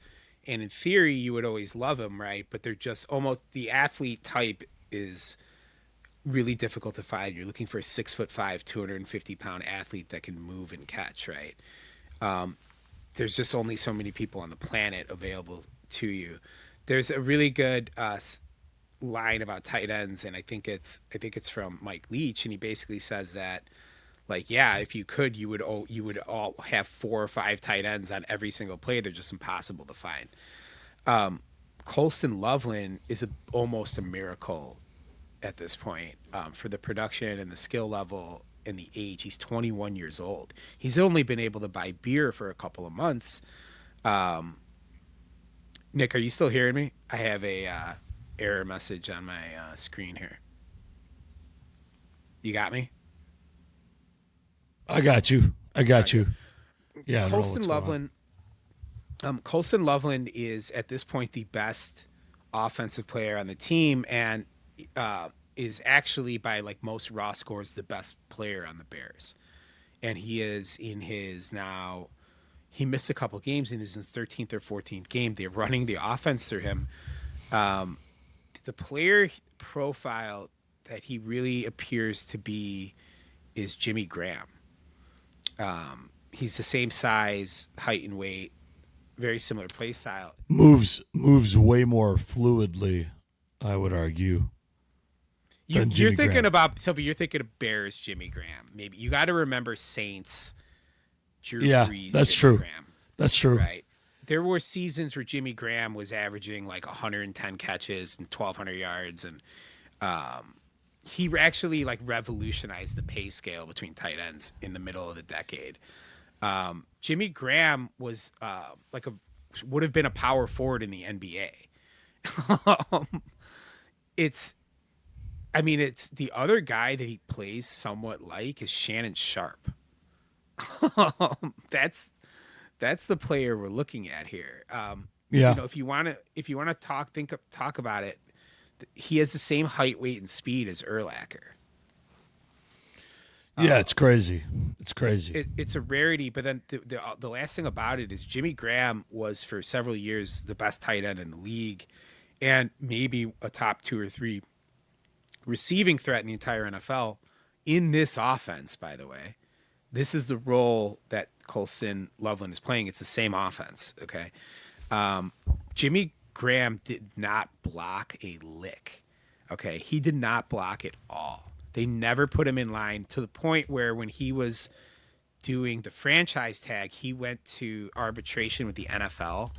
And in theory, you would always love them, right? But they're just almost the athlete type is really difficult to find. You're looking for a 6'5", 250-pound athlete that can move and catch, right? There's just only so many people on the planet available to you. There's a really good line about tight ends, and I think it's from Mike Leach, and he basically says that, like, yeah, if you could, you would all have 4 or 5 tight ends on every single play. They're just impossible to find. Colston Loveland is almost a miracle at this point, for the production and the skill level and the age. He's 21 years old. He's only been able to buy beer for a couple of months. Nick, are you still hearing me? I have a error message on my screen here. You got me? I got you. Yeah. Colston Loveland. Colston Loveland is at this point the best offensive player on the team, and is actually, by like most raw scores, the best player on the Bears. And he is in his now. He missed a couple games, and he's in his 13th or 14th game. They're running the offense through him. The player profile that he really appears to be is Jimmy Graham. He's the same size, height, and weight, very similar play style. Moves way more fluidly, I would argue. You're thinking of Bears Jimmy Graham. Maybe you got to remember Saints. Drew Brees, that's Jimmy true. Graham, that's true. Right. There were seasons where Jimmy Graham was averaging like 110 catches and 1,200 yards, and he actually like revolutionized the pay scale between tight ends in the middle of the decade. Jimmy Graham was would have been a power forward in the NBA. It's the other guy that he plays somewhat like is Shannon Sharp. That's the player we're looking at here. If you want to talk about it, he has the same height, weight, and speed as Urlacher. Yeah, it's crazy. It's a rarity, but then the last thing about it is Jimmy Graham was for several years the best tight end in the league, and maybe a top 2 or 3 receiving threat in the entire NFL in this offense. By the way, this is the role that Colston Loveland is playing. It's the same offense. Okay, Jimmy Graham did not block a lick. Okay, he did not block at all. They never put him in line, to the point where when he was doing the franchise tag, he went to arbitration with the NFL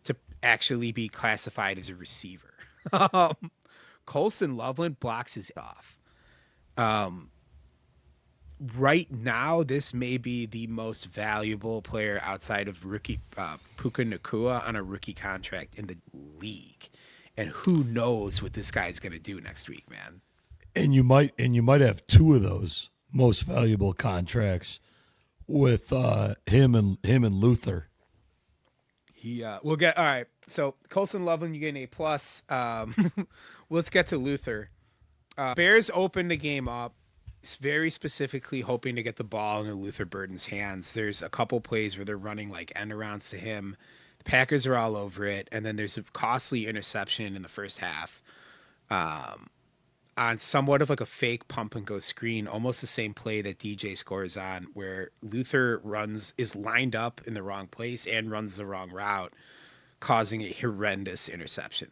to actually be classified as a receiver. Colston Loveland blocks his off. Right now, this may be the most valuable player outside of rookie Puka Nacua on a rookie contract in the league. And who knows what this guy's going to do next week, man. And you might have 2 of those most valuable contracts with him and Luther. We'll get all right. So Colston Loveland, you get an A+. Let's get to Luther. Bears opened the game up very specifically hoping to get the ball into Luther Burden's hands. There's a couple plays where they're running like end arounds to him. The Packers are all over it, and then there's a costly interception in the first half. On somewhat of like a fake pump and go screen, almost the same play that DJ scores on, where Luther is lined up in the wrong place and runs the wrong route, causing a horrendous interception.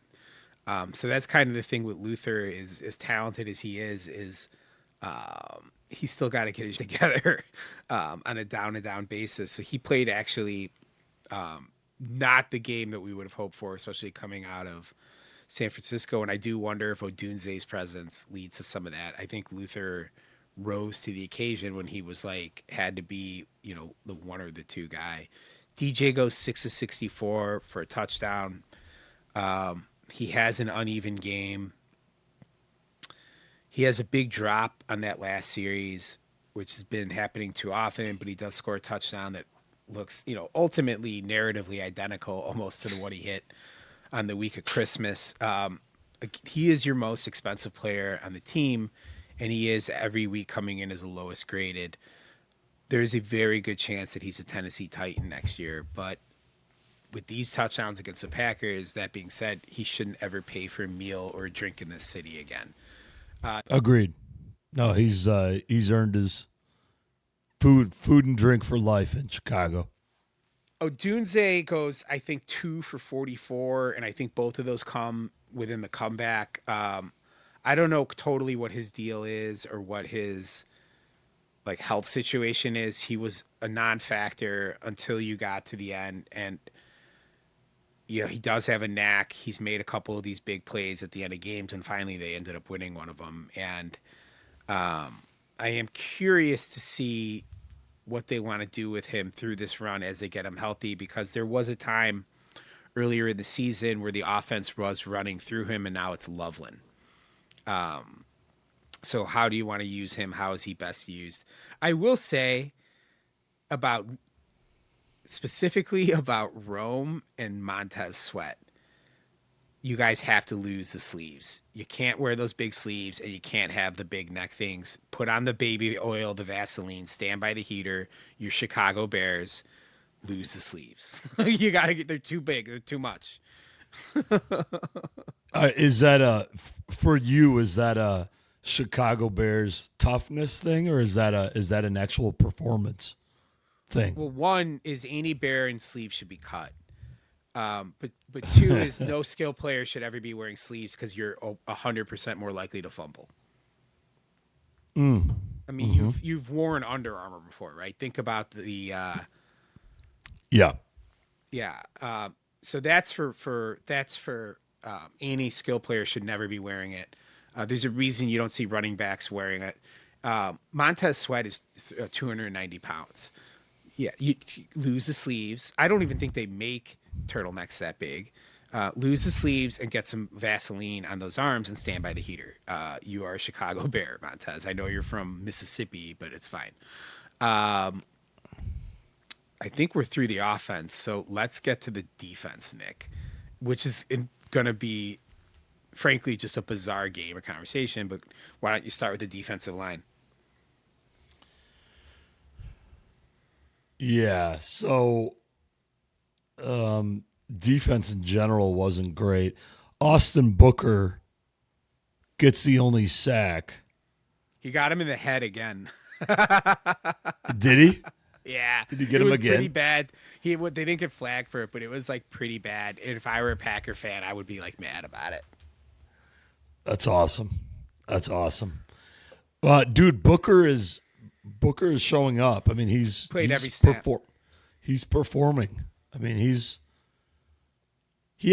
So that's kind of the thing with Luther, is as talented as he is he's still got to get it together on a down-to-down basis. So he played actually not the game that we would have hoped for, especially coming out of San Francisco. And I do wonder if Odunze's presence leads to some of that. I think Luther rose to the occasion when he was had to be, the 1 or the 2 guy. DJ goes 6 of 64 for a touchdown. He has an uneven game. He has a big drop on that last series, which has been happening too often, but he does score a touchdown that looks, ultimately narratively identical almost to the one he hit on the week of Christmas. He is your most expensive player on the team, and he is every week coming in as the lowest graded, there's a very good chance that he's a Tennessee Titan next year. But with these touchdowns against the Packers, that being said, he shouldn't ever pay for a meal or a drink in this city again. Agreed. No, he's earned his food and drink for life in Chicago. Odunze goes, I think, 2 for 44, and I think both of those come within the comeback. I don't know totally what his deal is or what his like health situation is. He was a non-factor until you got to the end, and he does have a knack. He's made a couple of these big plays at the end of games, and finally they ended up winning one of them. And I am curious to see what they want to do with him through this run as they get him healthy, because there was a time earlier in the season where the offense was running through him, and now it's Loveland. So how do you want to use him? How is he best used? I will say specifically about Rome and Montez Sweat, you guys have to lose the sleeves. You can't wear those big sleeves, and you can't have the big neck things. Put on the baby oil, the Vaseline, stand by the heater. Your Chicago Bears, lose the sleeves. You got to they're too big. They're too much. Is that for you? Is that a Chicago Bears toughness thing, or is that an actual performance thing? Well, one is any bear in sleeves should be cut. But two is no skill player should ever be wearing sleeves, because you're 100% more likely to fumble. I mean, you've worn Under Armour before, right? Think about the yeah. So that's for any skill player should never be wearing it. There's a reason you don't see running backs wearing it. Montez Sweat is 290 pounds. Yeah, you lose the sleeves. I don't even think they make turtlenecks that big. Lose the sleeves and get some Vaseline on those arms and stand by the heater. You are a Chicago Bear, Montez. I know you're from Mississippi, but it's fine. I think we're through the offense, so let's get to the defense, Nick, which is going to be, frankly, just a bizarre game or conversation, but why don't you start with the defensive line? Yeah, so defense in general wasn't great. Austin Booker gets the only sack. He got him in the head again. Did he? Yeah. Did he get him again? Pretty bad. They didn't get flagged for it, but it was like pretty bad. And if I were a Packer fan, I would be like mad about it. That's awesome. Dude, Booker is showing up. I mean, he's played every snap. He's performing. I mean, he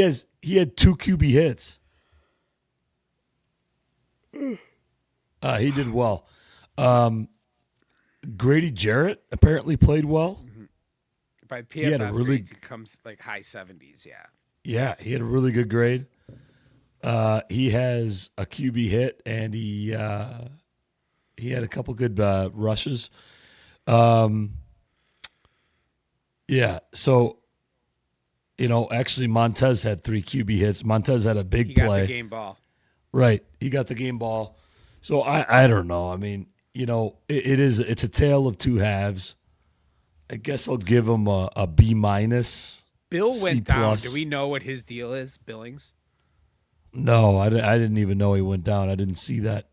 had 2 QB hits. He did well. Grady Jarrett apparently played well. Mm-hmm. By PFF grades, it comes like high 70s. Yeah. Yeah, he had a really good grade. He has a QB hit, and he had a couple good rushes. Yeah, so actually Montez had 3 QB hits. Montez had a big play. He got the game ball. Right, he got the game ball. So I don't know. I mean, it's a tale of two halves. I guess I'll give him a B-. Bill C+. went down. Do we know what his deal is, Billings? No, I didn't even know he went down. I didn't see that.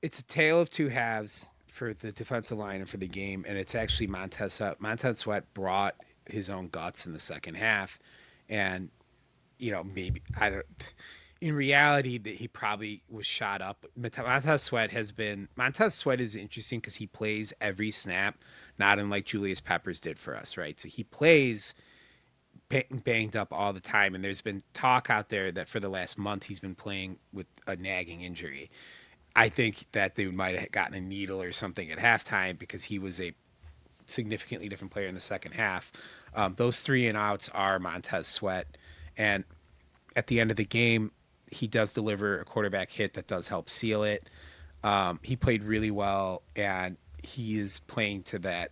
It's a tale of two halves for the defensive line and for the game, and it's actually Montez Sweat. Montez Sweat brought his own guts in the second half, and maybe in reality that he probably was shot up. Montez Sweat is interesting because he plays every snap, not unlike Julius Peppers did for us, right? So he plays banged up all the time, and there's been talk out there that for the last month he's been playing with a nagging injury. I think that they might have gotten a needle or something at halftime because he was a significantly different player in the second half. Those 3 and outs are Montez Sweat, and at the end of the game, he does deliver a quarterback hit that does help seal it. He played really well, and he is playing to that.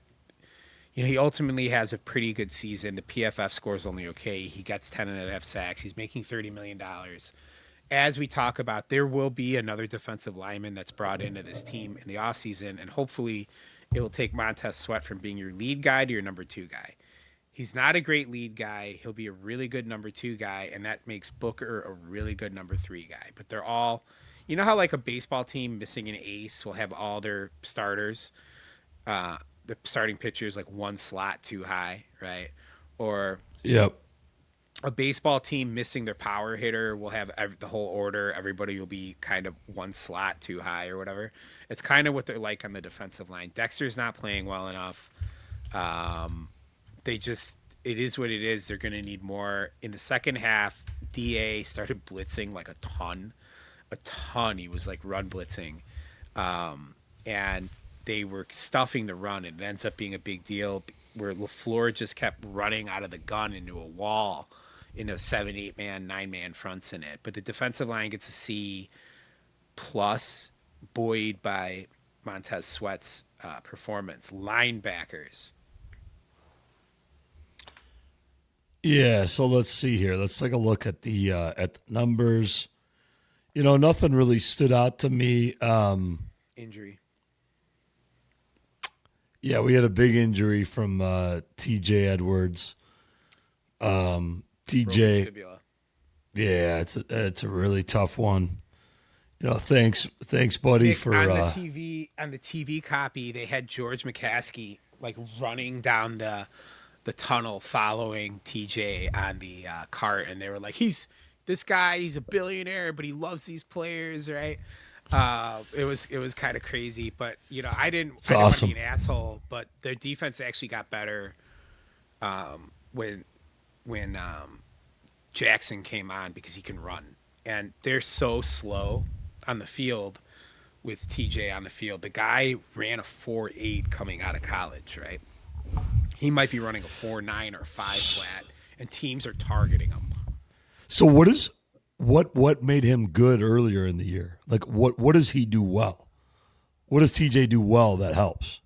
He ultimately has a pretty good season. The PFF score is only okay. He gets 10.5 sacks. He's making $30 million. as we talk about, there will be another defensive lineman that's brought into this team in the offseason, and hopefully it will take Montez Sweat from being your lead guy to your number 2 guy. He's not a great lead guy. He'll be a really good number 2 guy, and that makes Booker a really good number 3 guy. But they're all, you know how like a baseball team missing an ace will have all their starters, the starting pitchers like one slot too high, right? Or Yep. a baseball team missing their power hitter will have the whole order. Everybody will be kind of one slot too high or whatever. It's kind of what they're like on the defensive line. Dexter's not playing well enough. They just, it is what it is. They're going to need more. In the second half, DA started blitzing like a ton. He was like run blitzing. And they were stuffing the run. And it ends up being a big deal where LaFleur just kept running out of the gun into a wall, into 7-8 man, 9-man fronts in it. But the defensive line gets a C plus, buoyed by Montez Sweat's performance. Linebackers. Yeah, so let's see here. Let's take a look at the numbers. You know, nothing really stood out to me. Injury. Yeah, we had a big injury from TJ Edwards. TJ, Fibula. yeah, it's a really tough one. You know, thanks, buddy, Nick, for on the TV copy. They had George McCaskey like running down the tunnel following TJ on the cart, and they were like, he's a billionaire, but he loves these players, right? It was kind of crazy, but you know, I didn't awesome. want to be an asshole, but their defense actually got better when Jackson came on because he can run, and they're so slow on the field with TJ on the field. The guy ran a 4.8 coming out of college, right? He might be running a 4.9 or 5 flat, and teams are targeting him. So what made him good earlier in the year? Like what does he do well? What does TJ do well that helps?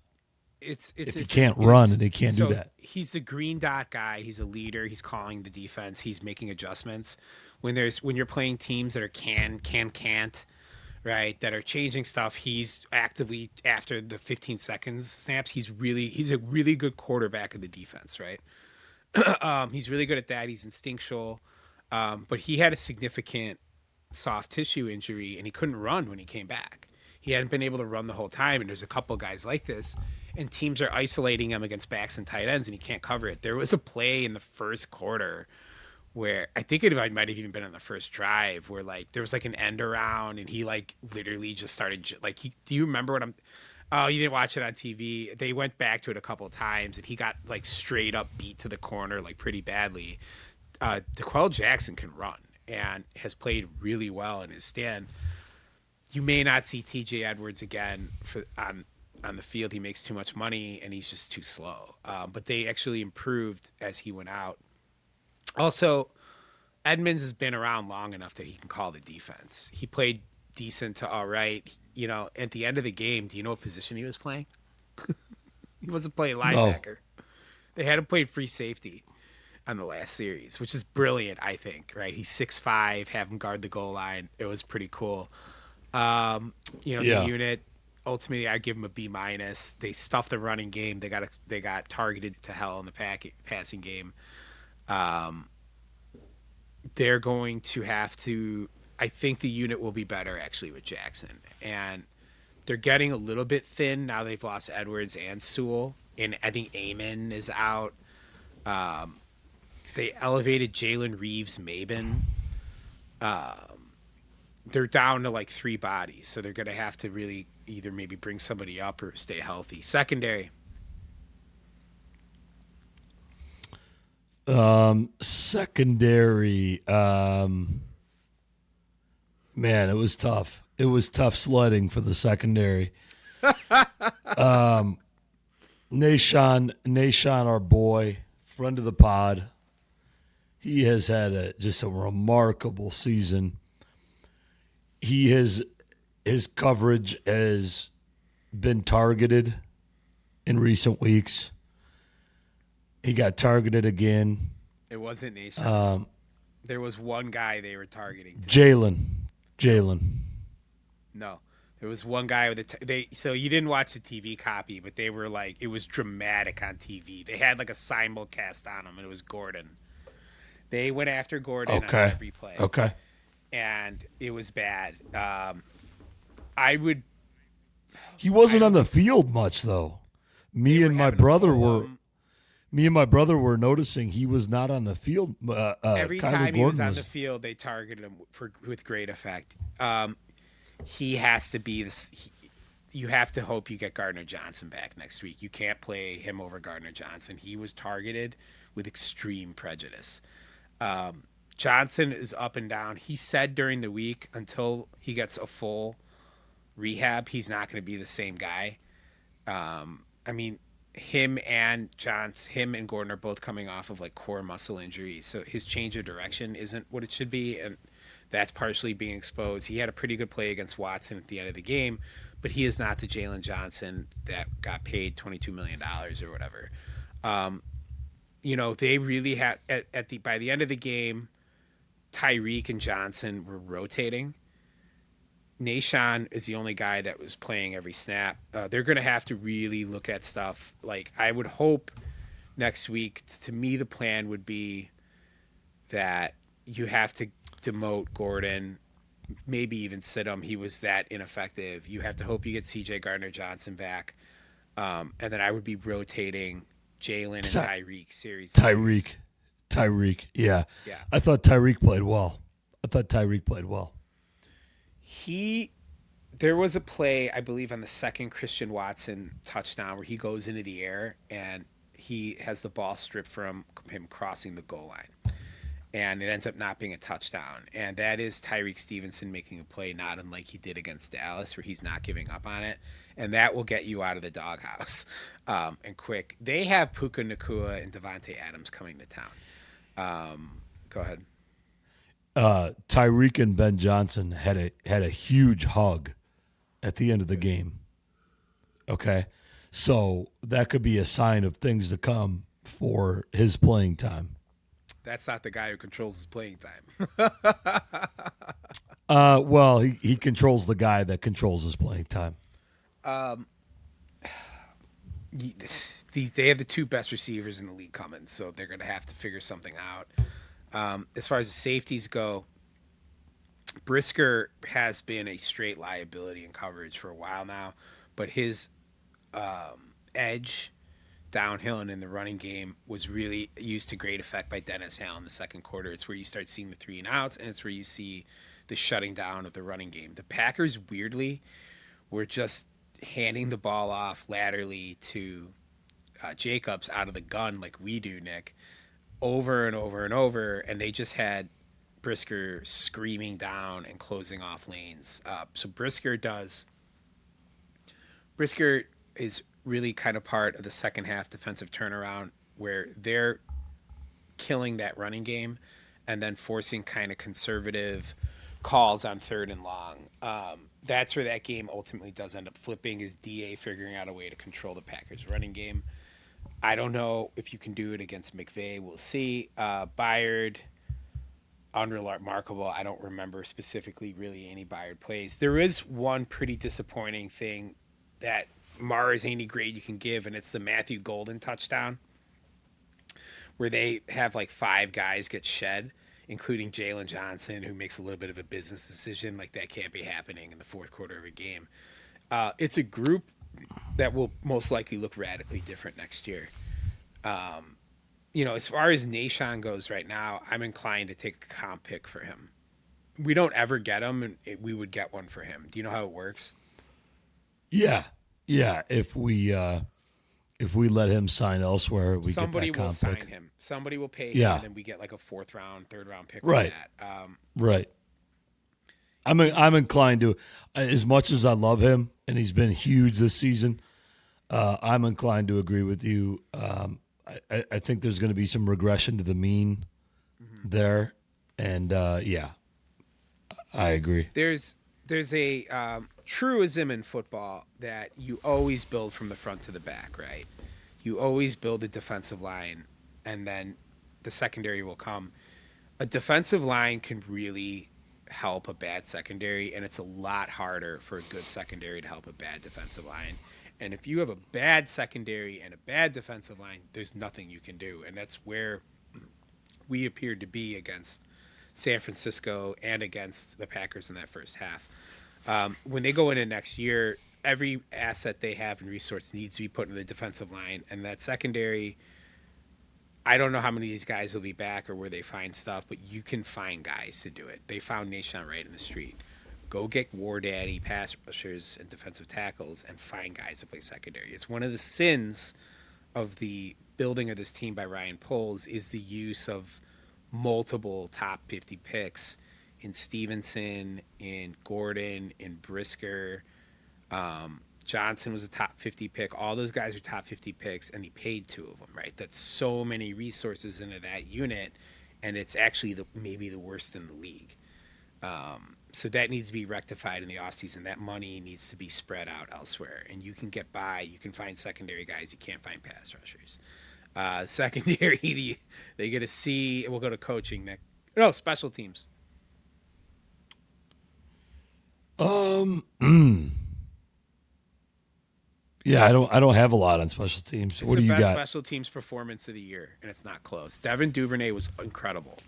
If he can't run and he can't do that. He's a green dot guy. He's a leader. He's calling the defense. He's making adjustments. When you're playing teams that are can't, right, that are changing stuff, he's actively, after the 15 seconds snaps, he's a really good quarterback of the defense, right? He's really good at that. He's instinctual. But he had a significant soft tissue injury, and he couldn't run when he came back. He hadn't been able to run the whole time, and there's a couple guys like this, and teams are isolating him against backs and tight ends, and he can't cover it. There was a play in the first quarter where I think it might have even been on the first drive where like there was like an end around, and he like literally just started like do you remember what I'm? Oh, you didn't watch it on TV. They went back to it a couple of times, and he got like straight up beat to the corner like pretty badly. DeQuell Jackson can run and has played really well in his stand. You may not see TJ Edwards again on the field. He makes too much money and he's just too slow. But they actually improved as he went out. Also, Edmonds has been around long enough that he can call the defense. He played decent to all right. You know, at the end of the game, do you know what position he was playing? He wasn't playing linebacker. No. They had him play free safety on the last series, which is brilliant, I think, right? He's 6'5", have him guard the goal line. It was pretty cool. The unit, ultimately, I'd give him a B-. They stuffed the running game. They got targeted to hell in the passing game. They're going to have to, I think the unit will be better, actually, with Jackson. And they're getting a little bit thin now they've lost Edwards and Sewell. And I think Amon is out. They elevated Jalen Reeves-Maben. They're down to like 3 bodies, so they're going to have to really either maybe bring somebody up or stay healthy. Secondary. Secondary. Man, it was tough. It was tough sledding for the secondary. Nahshon, our boy, friend of the pod, he has had just a remarkable season. His coverage has been targeted in recent weeks. He got targeted again. It wasn't Nahshon. There was one guy they were targeting. Jalen. No, there was one guy with so you didn't watch the TV copy, but they were like, it was dramatic on TV. They had like a simulcast on him, and it was Gordon. They went after Gordon on every play. Okay. And it was bad. He wasn't on the field much though. Me and my brother were noticing he was not on the field. Every Kyler time he was Gordon on the field, they targeted him with great effect. He has to be this. You have to hope you get Gardner Johnson back next week. You can't play him over Gardner Johnson. He was targeted with extreme prejudice. Johnson is up and down. He said during the week, until he gets a full rehab, he's not going to be the same guy. I mean, him and Gordon are both coming off of like core muscle injuries, so his change of direction isn't what it should be, and that's partially being exposed. He had a pretty good play against Watson at the end of the game, but he is not the Jalen Johnson that got paid $22 million or whatever. They really had by the end of the game, Tyreek and Johnson were rotating. Nahshon is the only guy that was playing every snap. They're going to have to really look at stuff. Like, I would hope next week, to me, the plan would be that you have to demote Gordon, maybe even sit him. He was that ineffective. You have to hope you get CJ Gardner-Johnson back. And then I would be rotating Jalen and Tyreek series. Tyreek, yeah. I thought Tyreek played well. There was a play, I believe, on the second Christian Watson touchdown where he goes into the air and he has the ball stripped from him crossing the goal line. And it ends up not being a touchdown. And that is Tyreek Stevenson making a play not unlike he did against Dallas, where he's not giving up on it. And that will get you out of the doghouse and quick. They have Puka Nacua and Devontae Adams coming to town. Go ahead. Tyreek and Ben Johnson had a huge hug at the end of the game. Okay, so that could be a sign of things to come for his playing time. That's not the guy who controls his playing time. Well, he controls the guy that controls his playing time. They have the two best receivers in the league coming, so they're going to have to figure something out. As far as the safeties go, Brisker has been a straight liability in coverage for a while now, but his edge downhill and in the running game was really used to great effect by Dennis Hale in the second quarter. It's where you start seeing the 3 and outs, and it's where you see the shutting down of the running game. The Packers, weirdly, were just handing the ball off laterally to Jacobs out of the gun like we do, Nick, over and over and over, and they just had Brisker screaming down and closing off lanes. So Brisker is really kind of part of the second half defensive turnaround where they're killing that running game and then forcing kind of conservative calls on 3rd and long. That's where that game ultimately does end up flipping, is DA figuring out a way to control the Packers running game. I don't know if you can do it against McVay. We'll see. Byard, unremarkable. I don't remember specifically really any Byard plays. There is one pretty disappointing thing that mars any grade you can give, and it's the Matthew Golden touchdown where they have like 5 guys get shed, including Jalen Johnson, who makes a little bit of a business decision. Like, that can't be happening in the fourth quarter of a game. It's a group that will most likely look radically different next year. As far as Nahshon goes right now, I'm inclined to take a comp pick for him. We don't ever get him, and we would get one for him. Do you know how it works? Yeah. If we let him sign elsewhere, Somebody get that comp will sign pick. him. Somebody will pay him, and then we get like a 4th round, 3rd round pick Right. for that. Right. I'm inclined to, as much as I love him, and he's been huge this season, I'm inclined to agree with you. I think there's going to be some regression to the mean there, and I agree. There's a truism in football that you always build from the front to the back, right? You always build a defensive line, and then the secondary will come. A defensive line can really help a bad secondary, and it's a lot harder for a good secondary to help a bad defensive line. And if you have a bad secondary and a bad defensive line, there's nothing you can do. And that's where we appeared to be against San Francisco and against the Packers in that first half. When they go into next year, every asset they have and resource needs to be put in the defensive line, and that secondary. I don't know how many of these guys will be back or where they find stuff, but you can find guys to do it. They found Nation right in the street. Go get war daddy pass rushers and defensive tackles and find guys to play secondary. It's one of the sins of the building of this team by Ryan Poles is the use of multiple top 50 picks in Stevenson, in Gordon, in Brisker. Johnson was a top 50 pick. All those guys are top 50 picks, and he paid 2 of them, right? That's so many resources into that unit, and it's actually maybe the worst in the league. So that needs to be rectified in the offseason. That money needs to be spread out elsewhere, and you can get by. You can find secondary guys. You can't find pass rushers. Secondary, they get a C. We'll go to coaching next. No, special teams. Yeah, I don't have a lot on special teams. It's What do the you best got? special teams performance of the year, and it's not close. Devin Duvernay was incredible.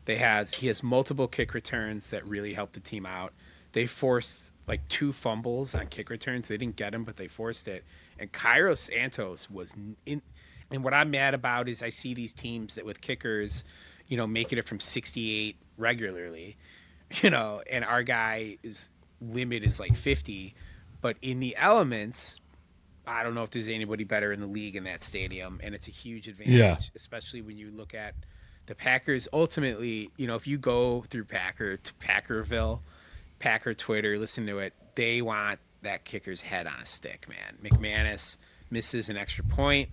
He has multiple kick returns that really helped the team out. They forced like 2 fumbles on kick returns. They didn't get them, but they forced it. And Cairo Santos was in. And what I'm mad about is I see these teams that with kickers, making it from 68 regularly, and our guy's limit is like 50. But in the elements, I don't know if there's anybody better in the league in that stadium, and it's a huge advantage, especially when you look at the Packers. Ultimately, if you go through Packerville, Packer Twitter, listen to it, they want that kicker's head on a stick, man. McManus misses an extra point.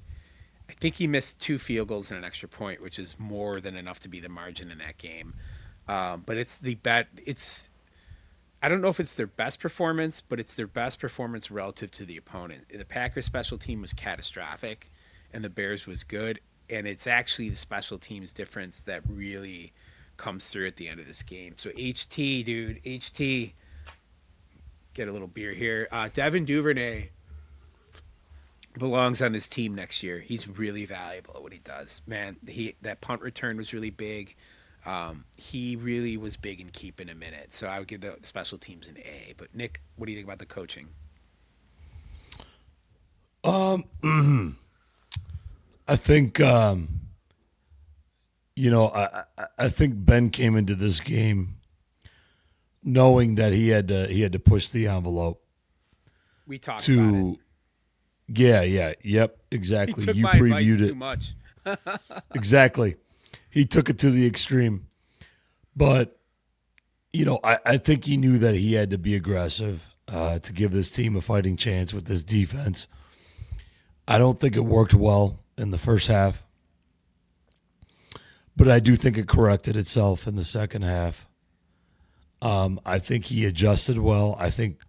I think he missed 2 field goals and an extra point, which is more than enough to be the margin in that game. But it's the bet. I don't know if it's their best performance, but it's their best performance relative to the opponent. The Packers special team was catastrophic, and the Bears was good. And it's actually the special teams difference that really comes through at the end of this game. So HT, dude, HT, get a little beer here. Devin Duvernay belongs on this team next year. He's really valuable at what he does. Man, that punt return was really big. He really was big in keeping him in it. So I would give the special teams an A. But Nick, what do you think about the coaching? I think I think Ben came into this game knowing that he had to push the envelope. We talked about it. Yep, exactly. He took You my advice previewed it too much. exactly. He took it to the extreme, but I think he knew that he had to be aggressive to give this team a fighting chance with this defense. I don't think it worked well in the first half, but I do think it corrected itself in the second half. I think he adjusted well. I think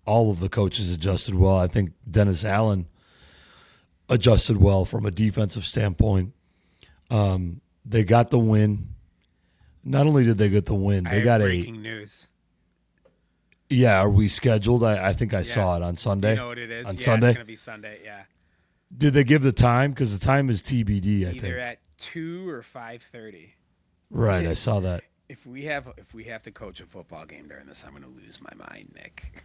all of the coaches adjusted well. I think Dennis Allen adjusted well from a defensive standpoint. They got the win. Not only did they get the win, they got breaking news. Yeah, are we scheduled? I think I saw it on Sunday. You know what it is? On yeah, Sunday? It's going to be Sunday, yeah. Did they give the time? Because the time is TBD, I think. Either at 2 or 5:30. Right, I saw that. If we have to coach a football game during this, I'm going to lose my mind, Nick.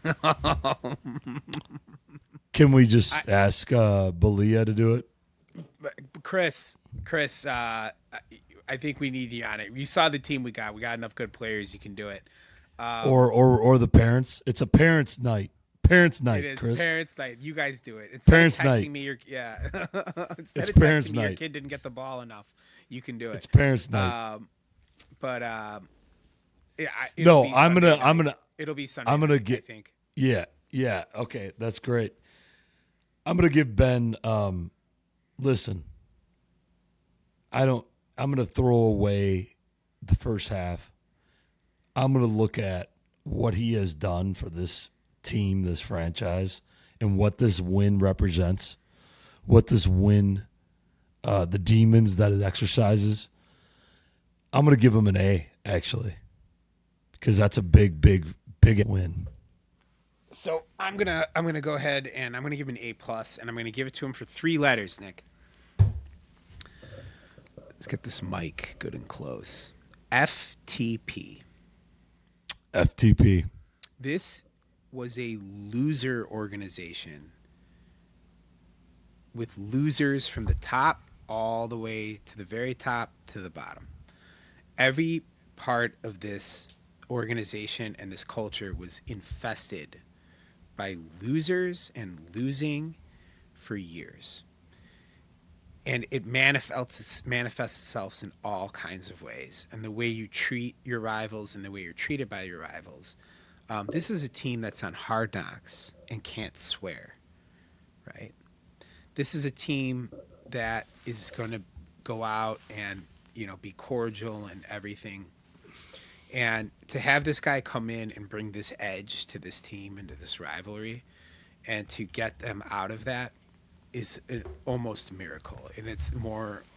Can we just ask Belia to do it? Chris, I think we need you on it. You saw the team we got. We got enough good players. You can do it. Or the parents. It's a parents' night. Parents' night, it is Chris. parents' night. You guys do it. Instead Parents' of texting night. me your Instead It's of parents' texting me your night. kid didn't get the ball enough. You can do it. It's parents' night. Yeah, No, it'll be It'll be Sunday. I'm gonna night, get- I think. Yeah. Okay, that's great. I'm gonna give Ben. Listen, I'm gonna throw away the first half. I'm gonna look at what he has done for this team, this franchise, and what this win represents. What this win, the demons that it exercises. I'm going to give him an A, actually, because that's a big win. So I'm gonna go ahead and I'm gonna give him an A+, and I'm gonna give it to him for 3 letters, Nick. Let's get this mic good and close. FTP. FTP. This was a loser organization with losers from the top all the way to the very top to the bottom. Every part of this organization and this culture was infested by losers and losing for years. And it manifests itself in all kinds of ways. And the way you treat your rivals and the way you're treated by your rivals. This is a team that's on Hard Knocks and can't swear, right? This is a team that is going to go out and, be cordial and everything. And to have this guy come in and bring this edge to this team and to this rivalry and to get them out of that is almost a miracle. And it's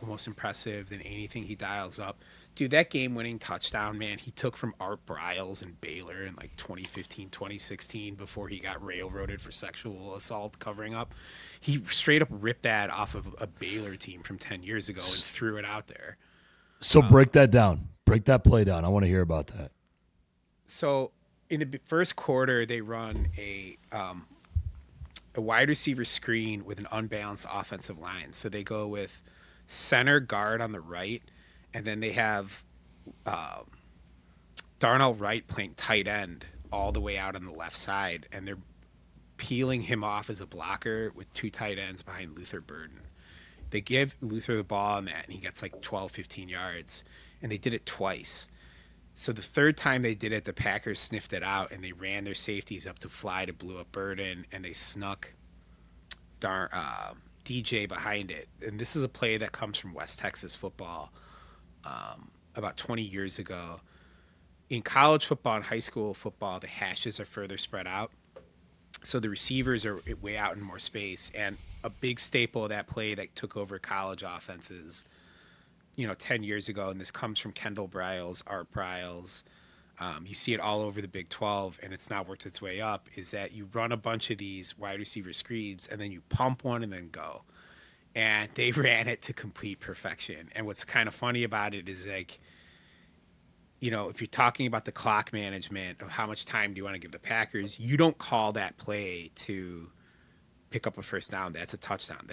almost impressive than anything he dials up. Dude, that game-winning touchdown, man, he took from Art Briles and Baylor in like 2015, 2016 before he got railroaded for sexual assault covering up. He straight up ripped that off of a Baylor team from 10 years ago and threw it out there. So break that down. Break that play down. I want to hear about that. So in the first quarter, they run a wide receiver screen with an unbalanced offensive line. So they go with center guard on the right, and then they have Darnell Wright playing tight end all the way out on the left side, and they're peeling him off as a blocker with 2 tight ends behind Luther Burden. They give Luther the ball on that, and he gets like 12, 15 yards, and they did it twice. So the third time they did it, the Packers sniffed it out, and they ran their safeties up to fly to blew up Burden, and they snuck DJ behind it. And this is a play that comes from West Texas football about 20 years ago. In college football and high school football, the hashes are further spread out. So the receivers are way out in more space. And a big staple of that play that took over college offenses, 10 years ago, and this comes from Kendall Briles, Art Briles. You see it all over the Big 12, and it's not worked its way up, is that you run a bunch of these wide receiver screens, and then you pump one and then go. And they ran it to complete perfection. And what's kind of funny about it is, like, if you're talking about the clock management of how much time do you want to give the Packers, you don't call that play to pick up a first down. That's a touchdown.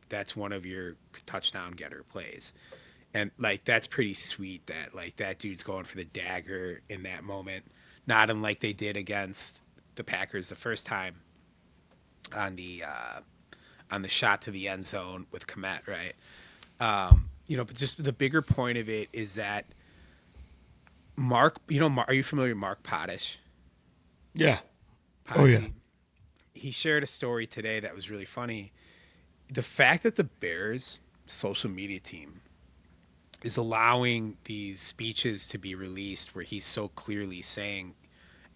That's one of your touchdown getter plays. And like, that's pretty sweet that like that dude's going for the dagger in that moment, not unlike they did against the Packers the first time on the shot to the end zone with Komet, right? But just the bigger point of it is that Mark, are you familiar with Mark Potash? Yeah. Potsy? Oh, yeah. He shared a story today that was really funny. The fact that the Bears social media team is allowing these speeches to be released where he's so clearly saying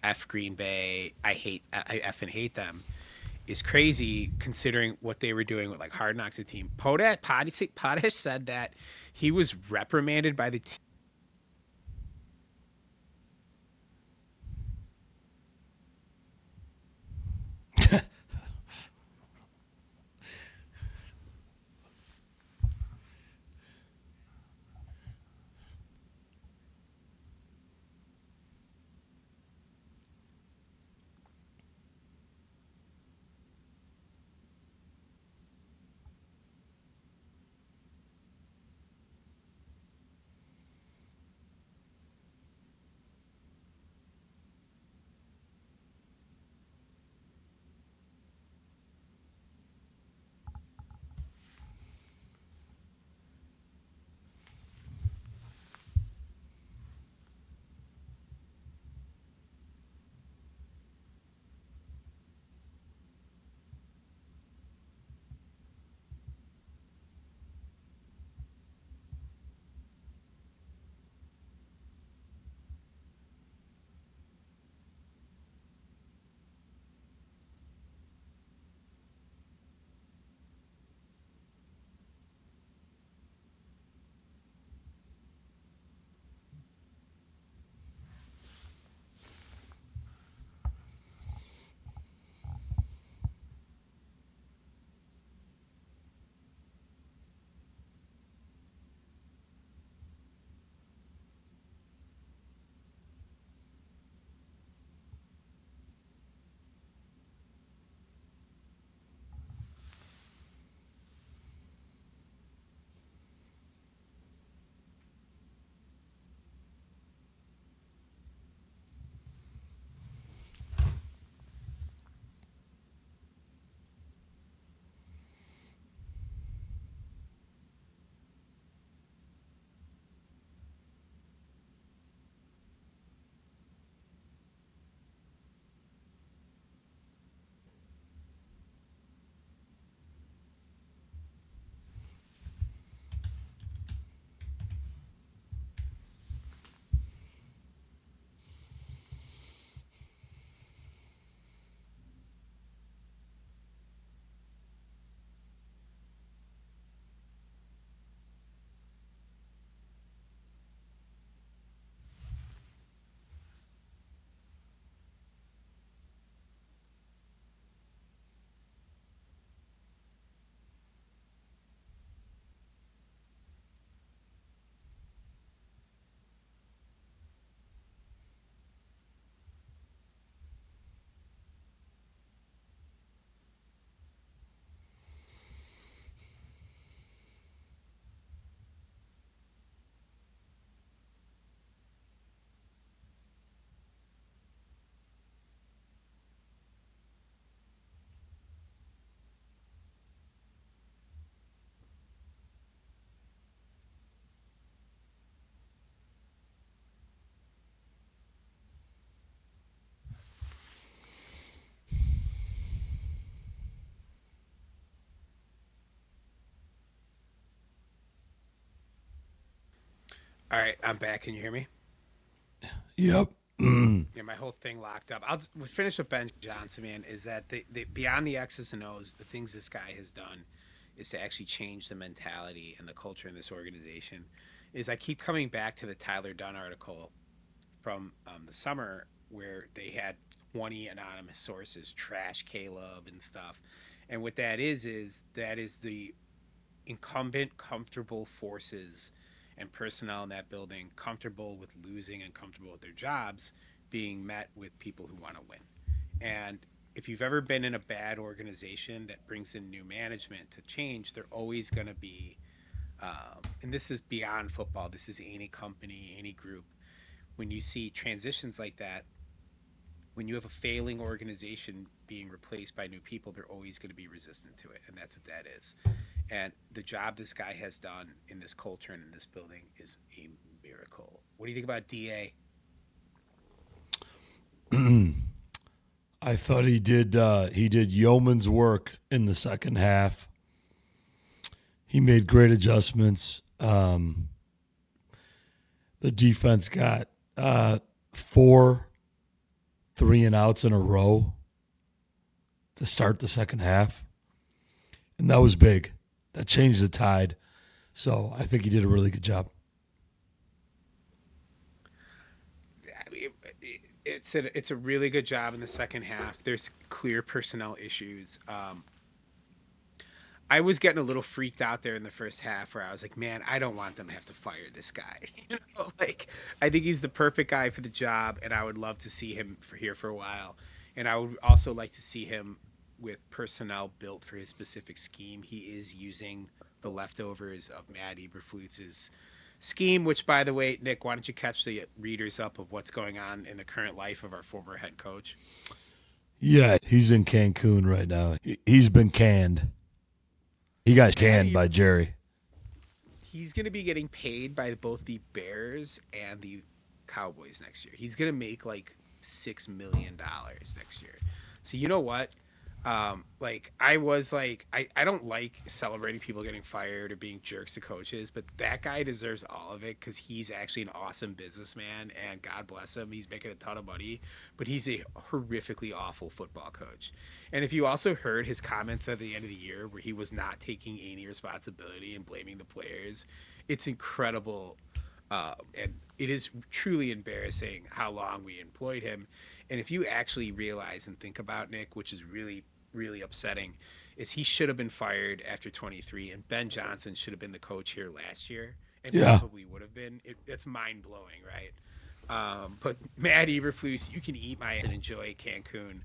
F Green Bay, I effing hate them, is crazy considering what they were doing with like Hard Knocks, the team. Potash said that he was reprimanded by the team. All right, I'm back. Can you hear me? Yep. Yeah, my whole thing locked up. We'll finish with Ben Johnson, man. Is that beyond the X's and O's, the things this guy has done is to actually change the mentality and the culture in this organization. Is I keep coming back to the Tyler Dunn article from the summer where they had 20 anonymous sources trash Caleb and stuff. And what that is that is the incumbent comfortable forces and personnel in that building comfortable with losing and comfortable with their jobs being met with people who want to win. And if you've ever been in a bad organization that brings in new management to change, they're always going to be, and this is beyond football, this is any company, any group. When you see transitions like that, when you have a failing organization being replaced by new people, they're always going to be resistant to it. And that's what that is. And the job this guy has done in this culture and in this building is a miracle. What do you think about DA? I thought he did yeoman's work in the second half. He made great adjustments. The defense got 4 3-and-outs in a row to start the second half, and that was big. That changed the tide. So I think he did a really good job. It's a really good job in the second half. There's clear personnel issues. I was getting a little freaked out there in the first half where I was like, man, I don't want them to have to fire this guy. Like I think he's the perfect guy for the job, and I would love to see him here for a while. And I would also like to see him with personnel built for his specific scheme. He is using the leftovers of Matt Eberflutz's scheme, which, by the way, Nick, why don't you catch the readers up of what's going on in the current life of our former head coach? Yeah, he's in Cancun right now. He's been canned. He got canned by Jerry. He's going to be getting paid by both the Bears and the Cowboys next year. He's going to make like $6 million next year. So you know what? Like I don't like celebrating people getting fired or being jerks to coaches, but that guy deserves all of it because he's actually an awesome businessman and God bless him. He's making a ton of money, but he's a horrifically awful football coach. And if you also heard his comments at the end of the year where he was not taking any responsibility and blaming the players, it's incredible. And it is truly embarrassing how long we employed him. And if you actually realize and think about Nick, which is really, really upsetting, is he should have been fired after 23, and Ben Johnson should have been the coach here last year, and probably would have been. It's mind blowing, right? But Matt Eberflus, you can eat my and enjoy Cancun.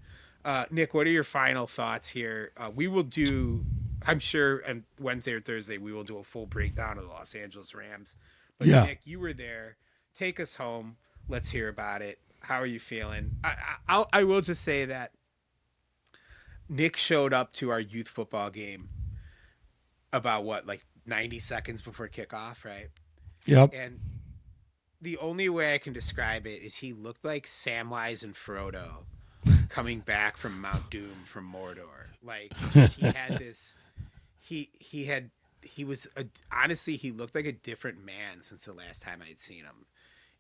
Nick, what are your final thoughts here? We will do, I'm sure, on Wednesday or Thursday, we will do a full breakdown of the Los Angeles Rams. But Yeah. Nick, you were there. Take us home. Let's hear about it. How are you feeling? I will just say that Nick showed up to our youth football game about what, like 90 seconds before kickoff, right? Yep. And the only way I can describe it is he looked like Samwise and Frodo coming back from Mount Doom from Mordor. Like he had this, he was honestly he looked like a different man since the last time I'd seen him.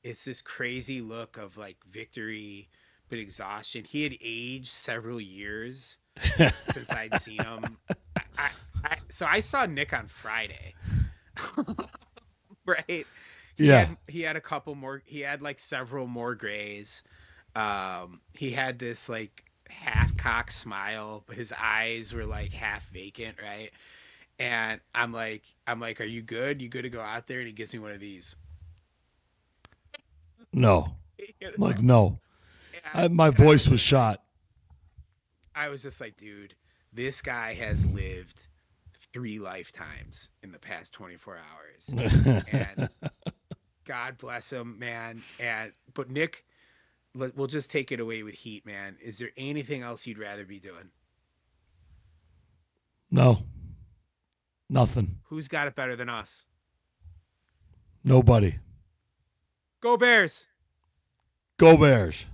It's this crazy look of like victory but exhaustion. He had aged several years since I'd seen him. So I saw Nick on Friday, right? He had a couple more. He had like several more grays. He had this like half cock smile, but his eyes were like half vacant, right? And I'm like, are you good? You good to go out there? And he gives me one of these. No. You know? Like, no. My voice was shot. I was just like, dude, this guy has lived 3 lifetimes in the past 24 hours. And God bless him, man. But Nick, we'll just take it away with heat, man. Is there anything else you'd rather be doing? No. Nothing. Who's got it better than us? Nobody. Go Bears! Go Bears.